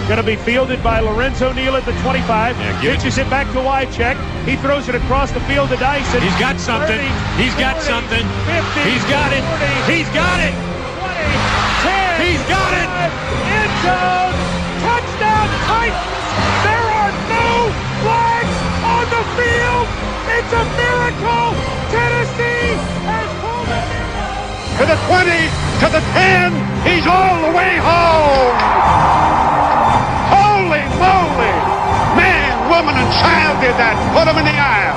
Going to be fielded by Lorenzo Neal at the 25. Pitches it back to Wycheck. He throws it across the field to Dyson. He's got something. 30, He's got 40, something. 50, He's got it. 40, He's got it. 20, 10. He's got it. End zone. Touchdown Titans. There are no flags on the field. It's a miracle. Tennessee has pulled it. To the 20, to the 10, he's all the way home! Holy moly! Man, woman, and child did that, put him in the aisle.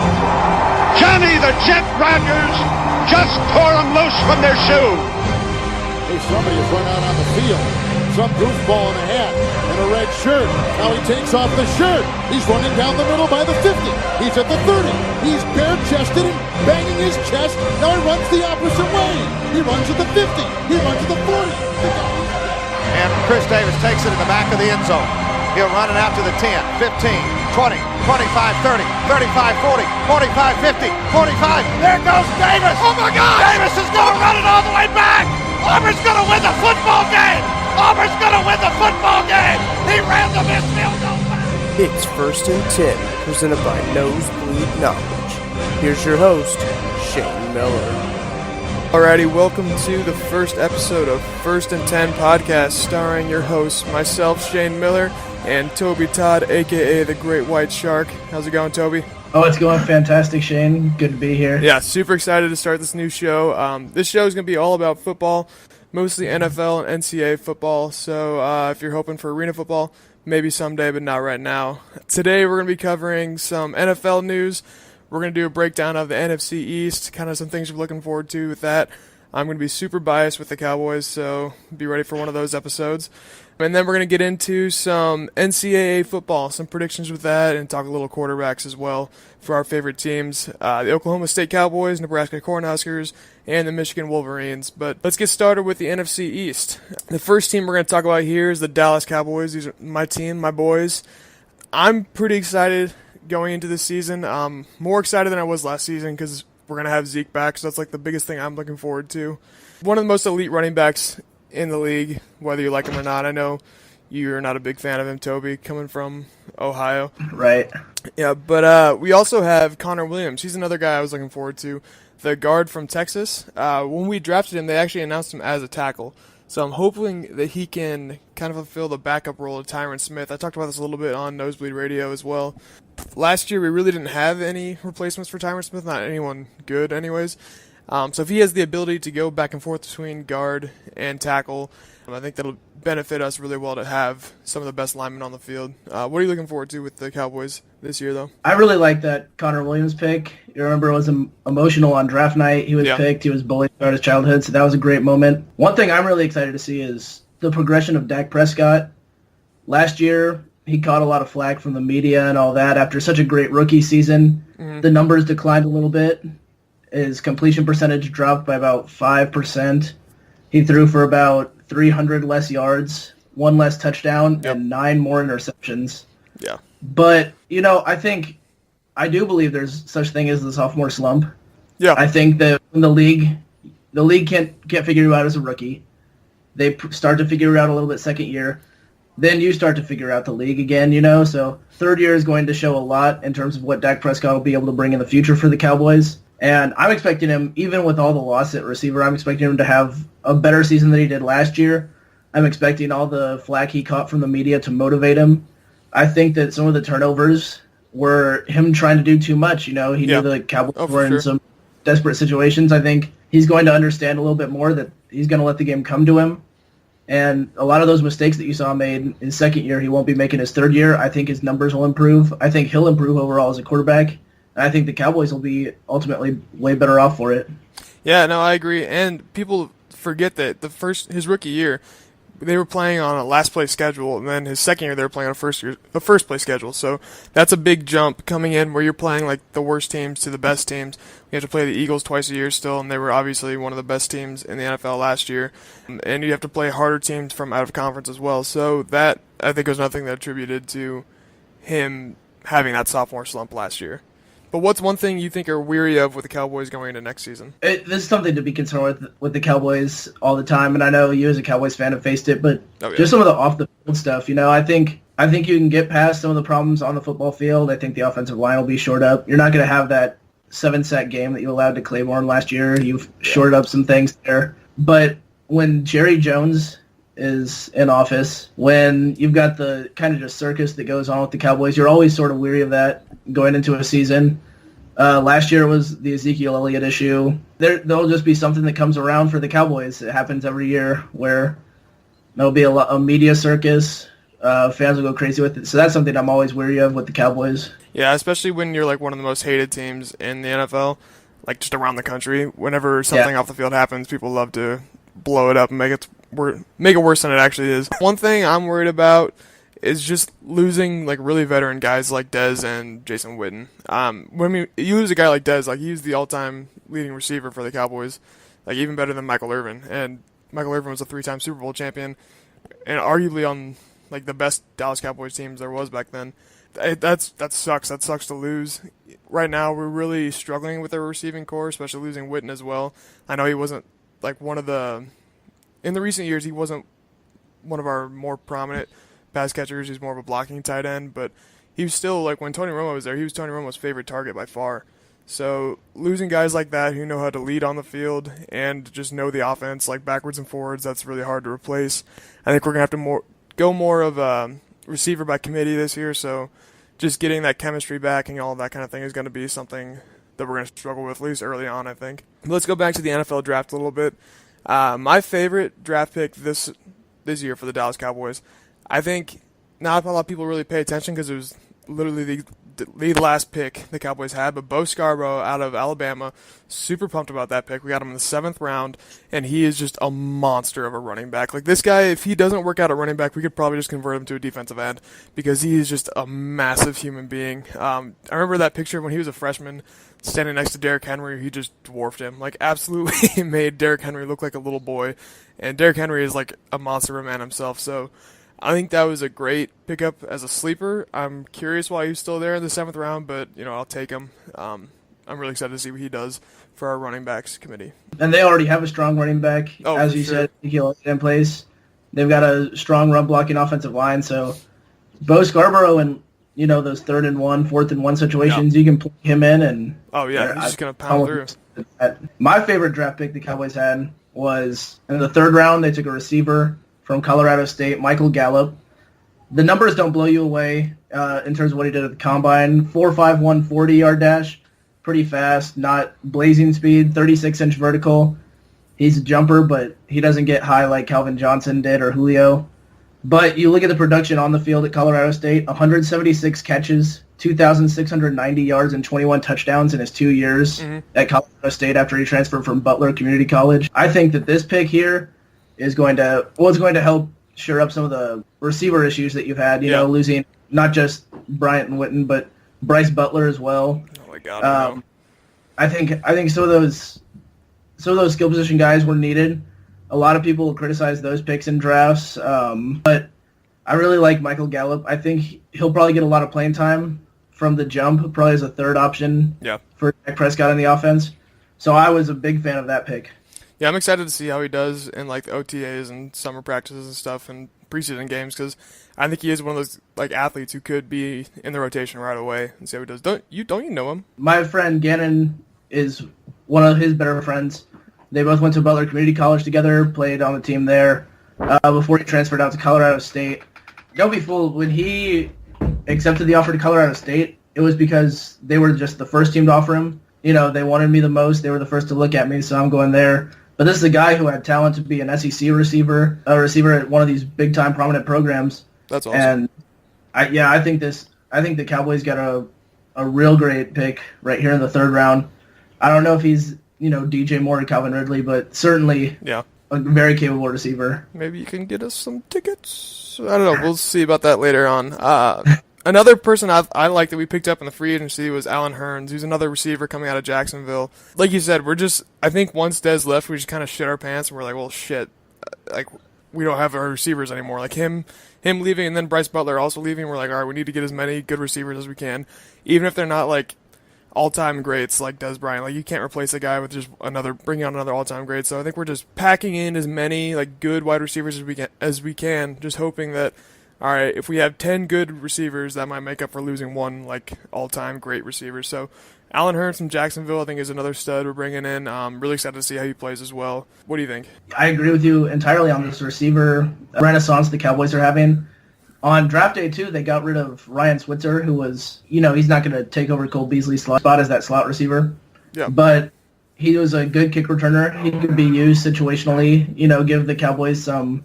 Johnny the Jet Rogers just tore them loose from their shoes. Hey, somebody has run out on the field. Some goofball in a hat and a red shirt. Now he takes off the shirt. He's running down the middle by the 50. He's at the 30. He's bare-chested and banging his chest. Now he runs the opposite way. He runs at the 50. He runs at the 40. And Chris Davis takes it in the back of the end zone. He'll run it out to the 10, 15, 20, 25, 30, 35, 40, 45, 50, 45. There goes Davis. Oh, my God. Davis is going to run it all the way back. Auburn's going to win the football game. Auburn's going to win the football game. He ran the missed field goal back. It's First and 10, presented by Nosebleed Knowledge. Here's your host, Shane Miller. Alrighty, welcome to the first episode of First and 10 podcast, starring your hosts, myself, Shane Miller, and Toby Todd, aka the Great White Shark. How's it going, Toby? Oh, it's going fantastic, Shane. Good to be here. Yeah, super excited to start this new show. This show is going to be all about football, mostly NFL and NCAA football, so if you're hoping for arena football, maybe someday, but not right now. Today we're going to be covering some NFL news. We're going to do a breakdown of the NFC East, kind of some things we're looking forward to with that. I'm going to be super biased with the Cowboys, so be ready for one of those episodes. And then we're going to get into some NCAA football, some predictions with that, and talk a little quarterbacks as well for our favorite teams. The Oklahoma State Cowboys, Nebraska Cornhuskers, and the Michigan Wolverines. But let's get started with the NFC East. The first team we're going to talk about here is the Dallas Cowboys. These are my team, my boys. I'm pretty excited going into this season. More excited than I was last season because we're going to have Zeke back, so that's like the biggest thing I'm looking forward to. One of the most elite running backs in the league, whether you like him or not. I know you're not a big fan of him, Toby, coming from Ohio. Right. Yeah, but we also have Connor Williams. He's another guy I was looking forward to, the guard from Texas. When we drafted him, they actually announced him as a tackle. So I'm hoping that he can kind of fulfill the backup role of Tyron Smith. I talked about this a little bit on Nosebleed Radio as well. Last year, we really didn't have any replacements for Tyron Smith, not anyone good anyways. So if he has the ability to go back and forth between guard and tackle, I think that'll benefit us really well to have some of the best linemen on the field. What are you looking forward to with the Cowboys this year, though? I really like that Connor Williams pick. You remember it was emotional on draft night. He was picked. He was bullied throughout his childhood, so that was a great moment. One thing I'm really excited to see is the progression of Dak Prescott. Last year, he caught a lot of flack from the media and all that. After such a great rookie season, the numbers declined a little bit. His completion percentage dropped by about 5%. He threw for about 300 less yards, 1 less touchdown, and 9 more interceptions. Yeah. But, I do believe there's such thing as the sophomore slump. Yeah. I think that when the league can't figure you out as a rookie. They start to figure it out a little bit second year. Then you start to figure out the league again, So third year is going to show a lot in terms of what Dak Prescott will be able to bring in the future for the Cowboys. And I'm expecting him, even with all the loss at receiver, I'm expecting him to have a better season than he did last year. I'm expecting all the flack he caught from the media to motivate him. I think that some of the turnovers were him trying to do too much. He knew the Cowboys were in some desperate situations. I think he's going to understand a little bit more that he's going to let the game come to him. And a lot of those mistakes that you saw made in his second year, he won't be making his third year. I think his numbers will improve. I think he'll improve overall as a quarterback. And I think the Cowboys will be ultimately way better off for it. Yeah, no, I agree. And people forget that his rookie year, they were playing on a last place schedule, and then his second year they were playing on a first place schedule. So that's a big jump coming in where you're playing like the worst teams to the best teams. You have to play the Eagles twice a year still, and they were obviously one of the best teams in the NFL last year. And you have to play harder teams from out of conference as well. So that, I think, was nothing that attributed to him having that sophomore slump last year. But what's one thing you think are weary of with the Cowboys going into next season? This is something to be concerned with the Cowboys all the time, and I know you as a Cowboys fan have faced it, but just some of the off-the-field stuff. I think you can get past some of the problems on the football field. I think the offensive line will be shored up. You're not going to have that 7-sack game that you allowed to Claiborne last year. You've shored up some things there. But when Jerry Jones is in office, when you've got the kind of just circus that goes on with the Cowboys, you're always sort of weary of that going into a season. Last year was the Ezekiel Elliott issue. There'll just be something that comes around for the Cowboys. It happens every year where there'll be a media circus. Fans will go crazy with it. So that's something I'm always weary of with the Cowboys. Yeah, especially when you're like one of the most hated teams in the NFL, like just around the country. Whenever something off the field happens, people love to blow it up and make it worse than it actually is. One thing I'm worried about is just losing like really veteran guys like Dez and Jason Witten. When you lose a guy like Dez, like he's the all-time leading receiver for the Cowboys, like even better than Michael Irvin. And Michael Irvin was a 3-time Super Bowl champion, and arguably on like the best Dallas Cowboys teams there was back then. That sucks. That sucks to lose. Right now, we're really struggling with our receiving core, especially losing Witten as well. I know he wasn't like in the recent years, he wasn't one of our more prominent pass catchers. He's more of a blocking tight end, but he was still, like, when Tony Romo was there, he was Tony Romo's favorite target by far. So losing guys like that who know how to lead on the field and just know the offense, like backwards and forwards, that's really hard to replace. I think we're going to have to go more of a receiver by committee this year, so just getting that chemistry back and all that kind of thing is going to be something that we're going to struggle with, at least early on, I think. Let's go back to the NFL draft a little bit. My favorite draft pick this year for the Dallas Cowboys, I think not a lot of people really pay attention because it was literally the last pick the Cowboys had, but Bo Scarborough out of Alabama, super pumped about that pick. We got him in the 7th round, and he is just a monster of a running back. Like this guy, if he doesn't work out at running back, we could probably just convert him to a defensive end because he is just a massive human being. I remember that picture when he was a freshman standing next to Derrick Henry. He just dwarfed him, like absolutely made Derrick Henry look like a little boy, and Derrick Henry is like a monster of a man himself, so I think that was a great pickup as a sleeper. I'm curious why he's still there in the 7th round, but I'll take him. I'm really excited to see what he does for our running backs committee. And they already have a strong running back, as you said, in place. They've got a strong run blocking offensive line, so Bo Scarborough and those 3rd and 1, 4th and 1 situations, you can plug him in and he's just gonna pound through. My favorite draft pick the Cowboys had was in the 3rd round. They took a receiver from Colorado State, Michael Gallup. The numbers don't blow you away in terms of what he did at the combine. 4.5, 140-yard dash, pretty fast, not blazing speed, 36-inch vertical. He's a jumper, but he doesn't get high like Calvin Johnson did or Julio. But you look at the production on the field at Colorado State, 176 catches, 2,690 yards, and 21 touchdowns in his 2 years at Colorado State after he transferred from Butler Community College. I think that this pick here is going to help shore up some of the receiver issues that you've had, losing not just Bryant and Witten, but Bryce Butler as well. Oh my God. I think some of those skill position guys were needed. A lot of people criticize those picks in drafts, but I really like Michael Gallup. I think he'll probably get a lot of playing time from the jump, probably as a 3rd option for Dak Prescott in the offense. So I was a big fan of that pick. Yeah, I'm excited to see how he does in like the OTAs and summer practices and stuff and preseason games because I think he is one of those like athletes who could be in the rotation right away and see how he does. Don't you know him? My friend Gannon is one of his better friends. They both went to Butler Community College together, played on the team there before he transferred out to Colorado State. Don't be fooled. When he accepted the offer to Colorado State, it was because they were just the first team to offer him. They wanted me the most. They were the first to look at me, so I'm going there. But this is a guy who had talent to be an SEC receiver, a receiver at one of these big-time prominent programs. That's awesome. And I think the Cowboys got a real great pick right here in the 3rd round. I don't know if he's DJ Moore or Calvin Ridley, but certainly a very capable receiver. Maybe you can get us some tickets. I don't know. We'll see about that later on. Another person I like that we picked up in the free agency was Alan Hearns, who's another receiver coming out of Jacksonville. Like you said, I think once Dez left, we just kind of shit our pants, and we're like, well, shit. Like, we don't have our receivers anymore. Like, him leaving and then Bryce Butler also leaving, we're like, all right, we need to get as many good receivers as we can. Even if they're not, like, all-time greats like Des Bryant. Like, you can't replace a guy with just bringing on another all-time great. So I think we're just packing in as many like good wide receivers as we can, just hoping that, all right, if we have 10 good receivers, that might make up for losing one like all-time great receiver. So Allen Hurns from Jacksonville, I think, is another stud we're bringing in. Really excited to see how he plays as well. What do you think? I agree with you entirely on this receiver renaissance the Cowboys are having. On draft day 2, they got rid of Ryan Switzer, who was, he's not going to take over Cole Beasley's spot as that slot receiver. Yeah. But he was a good kick returner. He could be used situationally, give the Cowboys some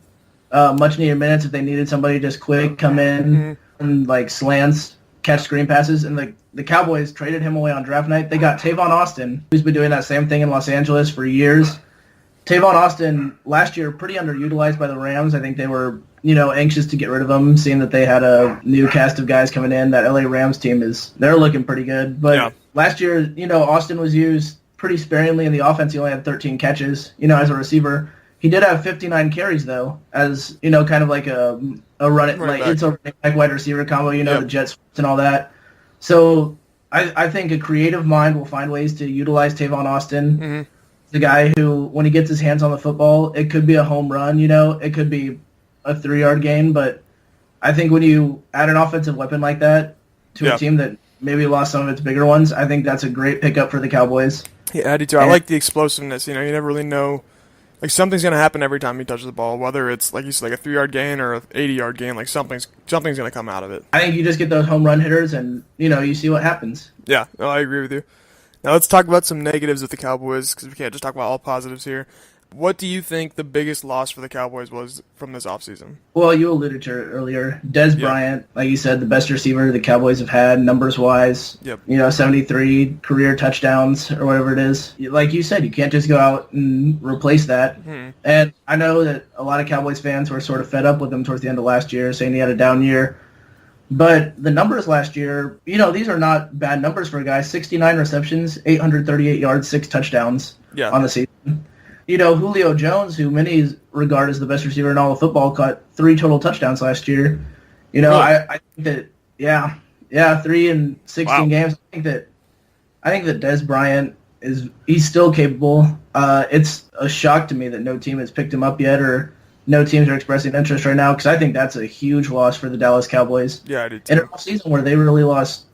much-needed minutes if they needed somebody just quick, come in and, like, slants, catch screen passes. And the Cowboys traded him away on draft night. They got Tavon Austin, who's been doing that same thing in Los Angeles for years. Tavon Austin, last year, pretty underutilized by the Rams. I think they were anxious to get rid of him, seeing that they had a new cast of guys coming in. That LA Rams team they're looking pretty good. But last year, Austin was used pretty sparingly in the offense. He only had 13 catches, as a receiver. He did have 59 carries, though, as, kind of like a run it, like it's a wide receiver combo, the jet sweeps and all that. So I think a creative mind will find ways to utilize Tavon Austin. Mm-hmm. The guy who, when he gets his hands on the football, it could be a home run, it could be a 3-yard gain, but I think when you add an offensive weapon like that to a team that maybe lost some of its bigger ones, I think that's a great pickup for the Cowboys. Yeah, I do too. I like the explosiveness. You never really know. Like, something's going to happen every time he touches the ball, whether it's, like you said, like a 3-yard gain or an 80-yard gain. Like, something's going to come out of it. I think you just get those home run hitters and, you see what happens. Yeah, no, I agree with you. Now let's talk about some negatives with the Cowboys, because we can't just talk about all positives here. What do you think the biggest loss for the Cowboys was from this offseason? Well, you alluded to it earlier. Des Bryant, like you said, the best receiver the Cowboys have had, numbers-wise. Yep. 73 career touchdowns or whatever it is. Like you said, you can't just go out and replace that. And I know that a lot of Cowboys fans were sort of fed up with him towards the end of last year, saying he had a down year. But the numbers last year, these are not bad numbers for a guy. 69 receptions, 838 yards, 6 touchdowns on the season. Julio Jones, who many regard as the best receiver in all of football, caught 3 total touchdowns last year. Really? I think that 3 in 16 games. I think that Des Bryant he's still capable. It's a shock to me that no team has picked him up yet, or no teams are expressing interest right now, because I think that's a huge loss for the Dallas Cowboys. Yeah, I do too. In an offseason where they really lost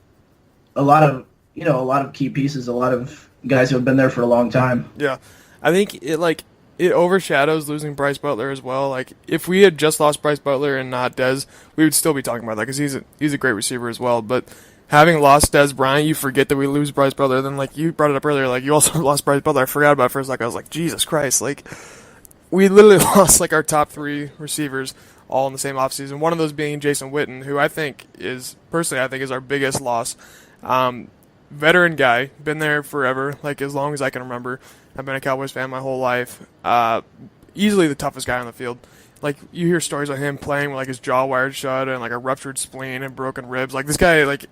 a lot of key pieces, a lot of guys who have been there for a long time. Yeah. I think it overshadows losing Bryce Butler as well. Like, if we had just lost Bryce Butler and not Dez, we would still be talking about that, because he's a great receiver as well. But having lost Dez Bryant, you forget that we lose Bryce Butler. Then, like, you brought it up earlier, like, you also lost Bryce Butler. I forgot about it for a second. I was like, Jesus Christ. Like, we literally lost, like, our top 3 receivers all in the same offseason. One of those being Jason Witten, who I think is our biggest loss. Veteran guy, been there forever, like, as long as I can remember. I've been a Cowboys fan my whole life. Easily the toughest guy on the field. Like, you hear stories of him playing with, like, his jaw wired shut and, like, a ruptured spleen and broken ribs. Like, this guy, like,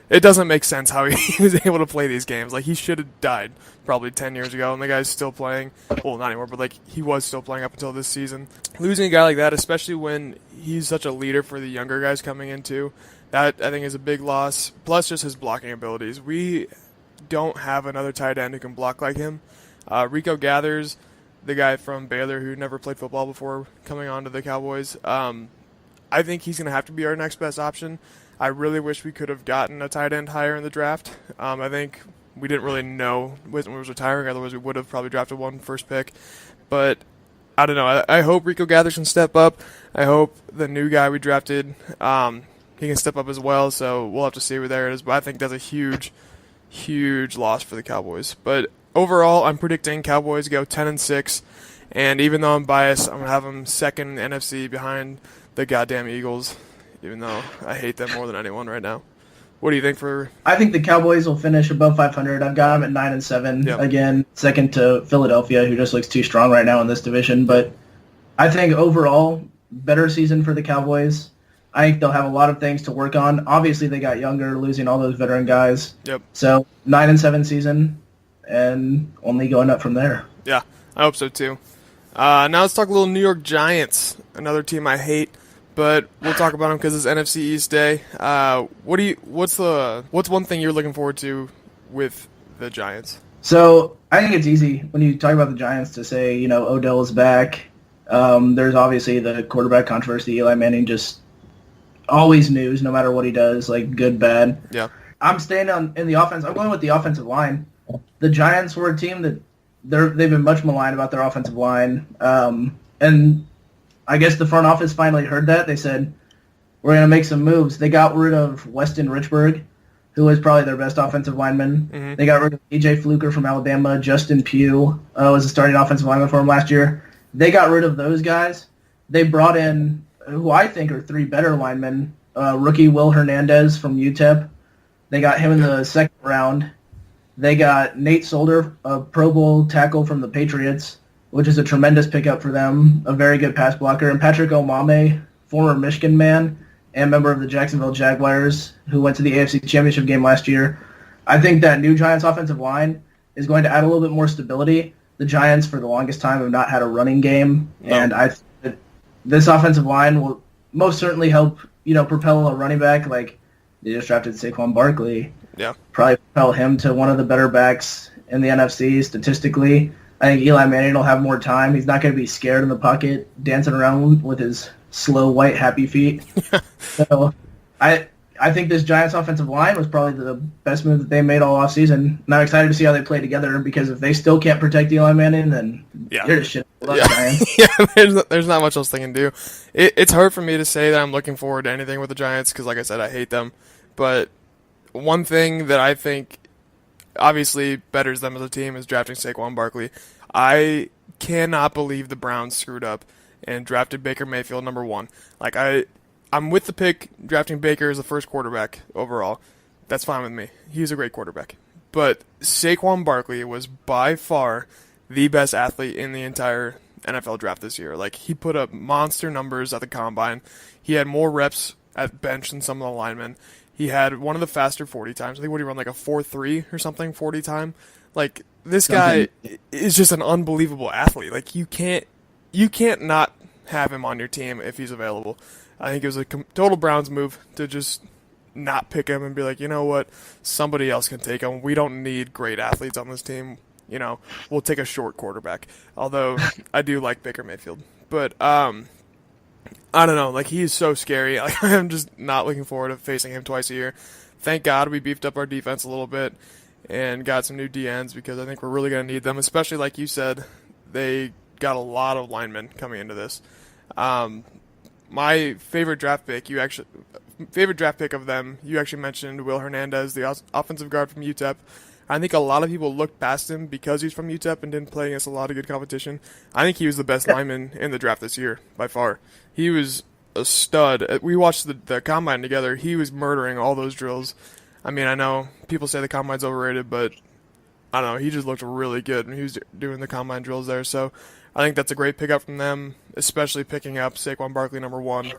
it doesn't make sense how he was able to play these games. Like, he should have died probably 10 years ago, and the guy's still playing. Well, not anymore, but, like, he was still playing up until this season. Losing a guy like that, especially when he's such a leader for the younger guys coming in, too, that, I think, is a big loss. Plus, just his blocking abilities. We don't have another tight end who can block like him. Rico Gathers, the guy from Baylor who never played football before coming on to the Cowboys, I think he's going to have to be our next best option. I really wish we could have gotten a tight end higher in the draft. I think we didn't really know Whitman was retiring, otherwise we would have probably drafted one first pick. But I don't know. I hope Rico Gathers can step up. I hope the new guy we drafted, he can step up as well, so we'll have to see where there it is. But I think that's a huge, huge loss for the Cowboys. But overall, I'm predicting Cowboys go 10-6, and even though I'm biased, I'm going to have them second in NFC behind the goddamn Eagles, even though I hate them more than anyone right now. What do you think for... I think the Cowboys will finish above 500. I've got them at 9-7. Yep. Again, second to Philadelphia, who just looks too strong right now in this division. But I think overall, better season for the Cowboys. I think they'll have a lot of things to work on. Obviously, they got younger, losing all those veteran guys. Yep. So 9-7 season, and only going up from there. Yeah, I hope so too. Now let's talk a little New York Giants, another team I hate, but we'll talk about them because it's NFC East day. What's one thing you're looking forward to with the Giants? So I think it's easy when you talk about the Giants to say, you know, Odell is back. There's obviously the quarterback controversy. Eli Manning just always news, no matter what he does, like good, bad. Yeah. I'm staying in the offense. I'm going with the offensive line. The Giants were a team that they've been much maligned about their offensive line. And I guess the front office finally heard that. They said, we're going to make some moves. They got rid of Weston Richburg, who was probably their best offensive lineman. Mm-hmm. They got rid of E.J. Fluker from Alabama. Justin Pugh was a starting offensive lineman for him last year. They got rid of those guys. They brought in, who I think are three better linemen, rookie Will Hernandez from UTEP. They got him in the second round. They got Nate Solder, a Pro Bowl tackle from the Patriots, which is a tremendous pickup for them, a very good pass blocker. And Patrick Omame, former Michigan man and member of the Jacksonville Jaguars, who went to the AFC Championship game last year. I think that new Giants offensive line is going to add a little bit more stability. The Giants, for the longest time, have not had a running game, and I think that this offensive line will most certainly help, you know, propel a running back. Like, they just drafted Saquon Barkley. Yeah. Probably propel him to one of the better backs in the NFC statistically. I think Eli Manning will have more time. He's not going to be scared in the pocket, dancing around with his slow, white, happy feet. So I think this Giants offensive line was probably the best move that they made all offseason. And I'm excited to see how they play together, because if they still can't protect Eli Manning, then you're just shit. Giants. Yeah, there's not much else they can do. It's hard for me to say that I'm looking forward to anything with the Giants because, like I said, I hate them. But one thing that I think obviously betters them as a team is drafting Saquon Barkley. I cannot believe the Browns screwed up and drafted Baker Mayfield number 1. Like, I'm with the pick, drafting Baker as the first quarterback overall. That's fine with me. He's a great quarterback. But Saquon Barkley was by far the best athlete in the entire NFL draft this year. Like, he put up monster numbers at the combine. He had more reps at bench than some of the linemen. He had one of the faster 40 times. I think, what did he run, like a 4.3 or something, 40 time? Like, this guy is just an unbelievable athlete. Like, you can't not have him on your team if he's available. I think it was a total Browns move to just not pick him and be like, you know what, somebody else can take him. We don't need great athletes on this team. You know, we'll take a short quarterback. Although I do like Baker Mayfield. But I don't know. Like, he is so scary. Like, I'm just not looking forward to facing him twice a year. Thank God we beefed up our defense a little bit and got some new DNs, because I think we're really going to need them, especially like you said, they got a lot of linemen coming into this. My favorite draft pick of them, you actually mentioned Will Hernandez, the offensive guard from UTEP. I think a lot of people looked past him because he's from UTEP and didn't play against a lot of good competition. I think he was the best lineman in the draft this year, by far. He was a stud. We watched the combine together. He was murdering all those drills. I mean, I know people say the combine's overrated, but I don't know. He just looked really good when he was doing the combine drills there. So I think that's a great pickup from them, especially picking up Saquon Barkley number 1.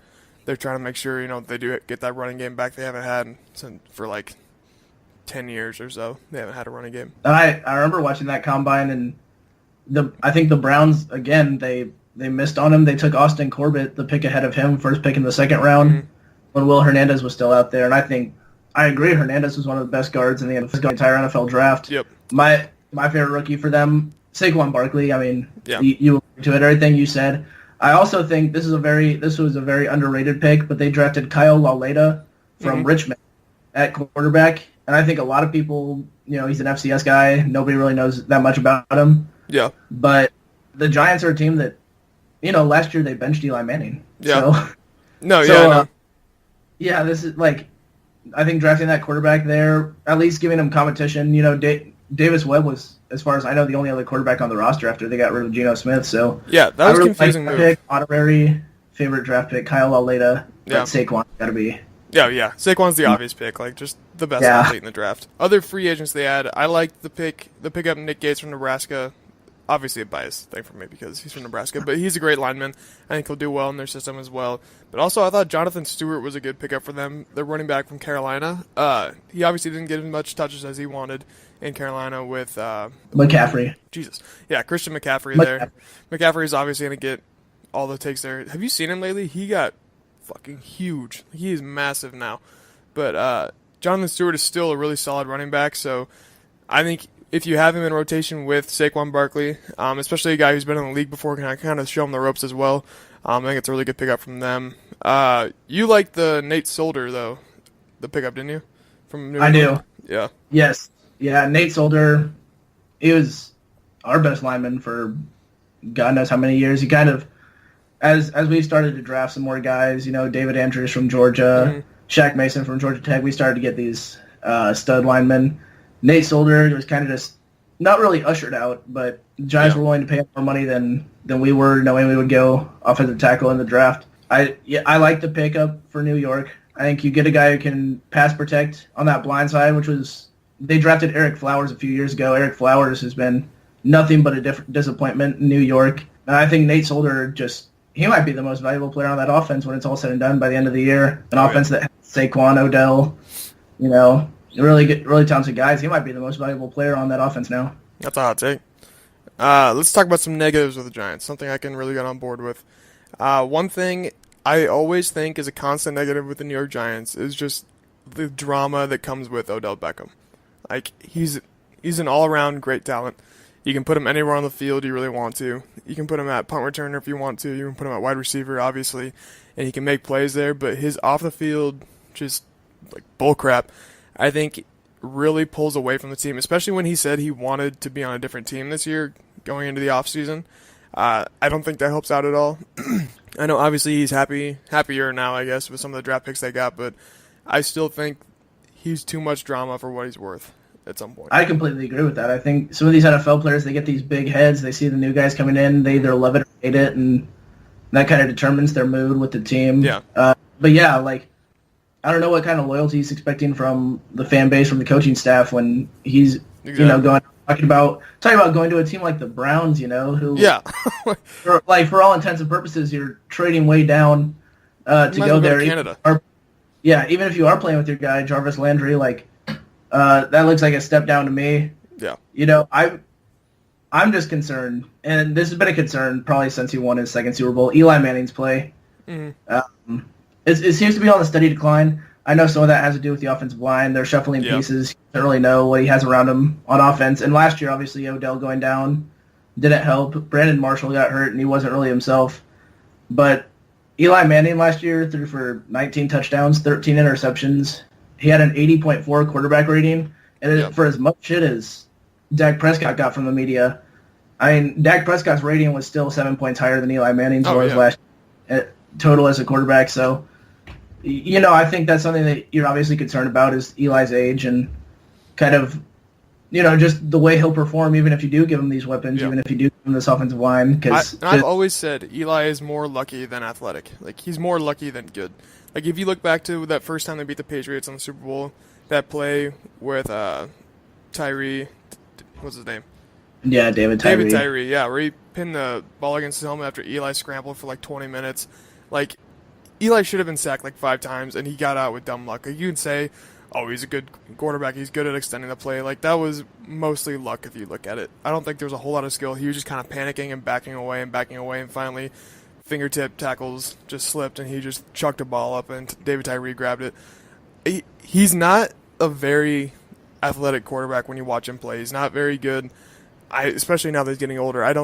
They're trying to make sure, you know, they do get that running game back they haven't had for like 10 years or so. They haven't had a running game. And I remember watching that combine, and I think the Browns, again, they missed on him. They took Austin Corbett, the pick ahead of him, first pick in the second round, when Will Hernandez was still out there. And I agree, Hernandez was one of the best guards in the entire NFL draft. Yep. My favorite rookie for them, Saquon Barkley. I mean, yeah. you agreed to it, everything you said. I also think this was a very underrated pick, but they drafted Kyle Lauleta from Richmond at quarterback, and I think a lot of people, you know, he's an FCS guy. Nobody really knows that much about him. Yeah. But the Giants are a team that, you know, last year they benched Eli Manning. Yeah. So, yeah, this is like, I think drafting that quarterback there, at least giving him competition. You know, Davis Webb was, as far as I know, the only other quarterback on the roster after they got rid of Geno Smith. So yeah, that was a confusing move. Pick, honorary favorite draft pick, Kyle Lauleta. But Saquon's got to be. Yeah. Saquon's the obvious pick, like just the best athlete in the draft. Other free agents they had, I liked the pickup Nick Gates from Nebraska. Obviously a biased thing for me because he's from Nebraska, but he's a great lineman. I think he'll do well in their system as well. But also, I thought Jonathan Stewart was a good pickup for them. They're running back from Carolina. He obviously didn't get as much touches as he wanted in Carolina with McCaffrey. Christian McCaffrey there. McCaffrey's obviously going to get all the takes there. Have you seen him lately? He got fucking huge. He is massive now. But Jonathan Stewart is still a really solid running back, so I think if you have him in rotation with Saquon Barkley, especially a guy who's been in the league before, can kind of show him the ropes as well. I think it's a really good pickup from them. You like the Nate Solder, though, the pickup, didn't you? From New England? Do. Yeah. Yes. Yeah, Nate Solder, he was our best lineman for God knows how many years. He kind of, as we started to draft some more guys, David Andrews from Georgia, Shaq Mason from Georgia Tech, we started to get these stud linemen. Nate Solder was kind of just not really ushered out, but the Giants were willing to pay more money than we were, knowing we would go offensive tackle in the draft. I like the pickup for New York. I think you get a guy who can pass protect on that blind side, which was they drafted Eric Flowers a few years ago. Eric Flowers has been nothing but a disappointment in New York. And I think Nate Solder he might be the most valuable player on that offense when it's all said and done by the end of the year. An offense that has Saquon, Odell, really talented guys. He might be the most valuable player on that offense now. That's a hot take. Let's talk about some negatives with the Giants, something I can really get on board with. One thing I always think is a constant negative with the New York Giants is just the drama that comes with Odell Beckham. Like, he's an all-around great talent. You can put him anywhere on the field you really want to. You can put him at punt returner if you want to. You can put him at wide receiver, obviously, and he can make plays there. But his off-the-field, just like bullcrap, I think really pulls away from the team, especially when he said he wanted to be on a different team this year going into the offseason. I don't think that helps out at all. I know obviously he's happier now, I guess, with some of the draft picks they got, but I still think he's too much drama for what he's worth at some point. I completely agree with that. I think some of these NFL players, they get these big heads, they see the new guys coming in, they either love it or hate it, and that kind of determines their mood with the team. Yeah. But yeah, I don't know what kind of loyalty he's expecting from the fan base, from the coaching staff when he's talking about going to a team like the Browns, who for all intents and purposes you're trading way down to go there. Canada. Even if you are playing with your guy Jarvis Landry, that looks like a step down to me. Yeah. I'm just concerned, and this has been a concern probably since he won his second Super Bowl. Eli Manning's play. Mm-hmm. It seems to be on the steady decline. I know some of that has to do with the offensive line. They're shuffling pieces. He doesn't really know what he has around him on offense. And last year, obviously, Odell going down didn't help. Brandon Marshall got hurt, and he wasn't really himself. But Eli Manning last year threw for 19 touchdowns, 13 interceptions. He had an 80.4 quarterback rating. And for as much shit as Dak Prescott got from the media, Dak Prescott's rating was still 7 points higher than Eli Manning's was last year, total as a quarterback. So, I think that's something that you're obviously concerned about is Eli's age and kind of, just the way he'll perform even if you do give him these weapons, even if you do give him this offensive line. I've always said Eli is more lucky than athletic. He's more lucky than good. If you look back to that first time they beat the Patriots in the Super Bowl, that play with Tyree, what's his name? Yeah, David Tyree. Where he pinned the ball against his helmet after Eli scrambled for 20 minutes. Eli should have been sacked 5 times, and he got out with dumb luck. You can say, oh, he's a good quarterback, he's good at extending the play. That was mostly luck if you look at it. I don't think there was a whole lot of skill. He was just kind of panicking and backing away, and finally fingertip tackles just slipped, and he just chucked a ball up, and David Tyree grabbed it. He's not a very athletic quarterback when you watch him play. He's not very good, especially now that he's getting older. I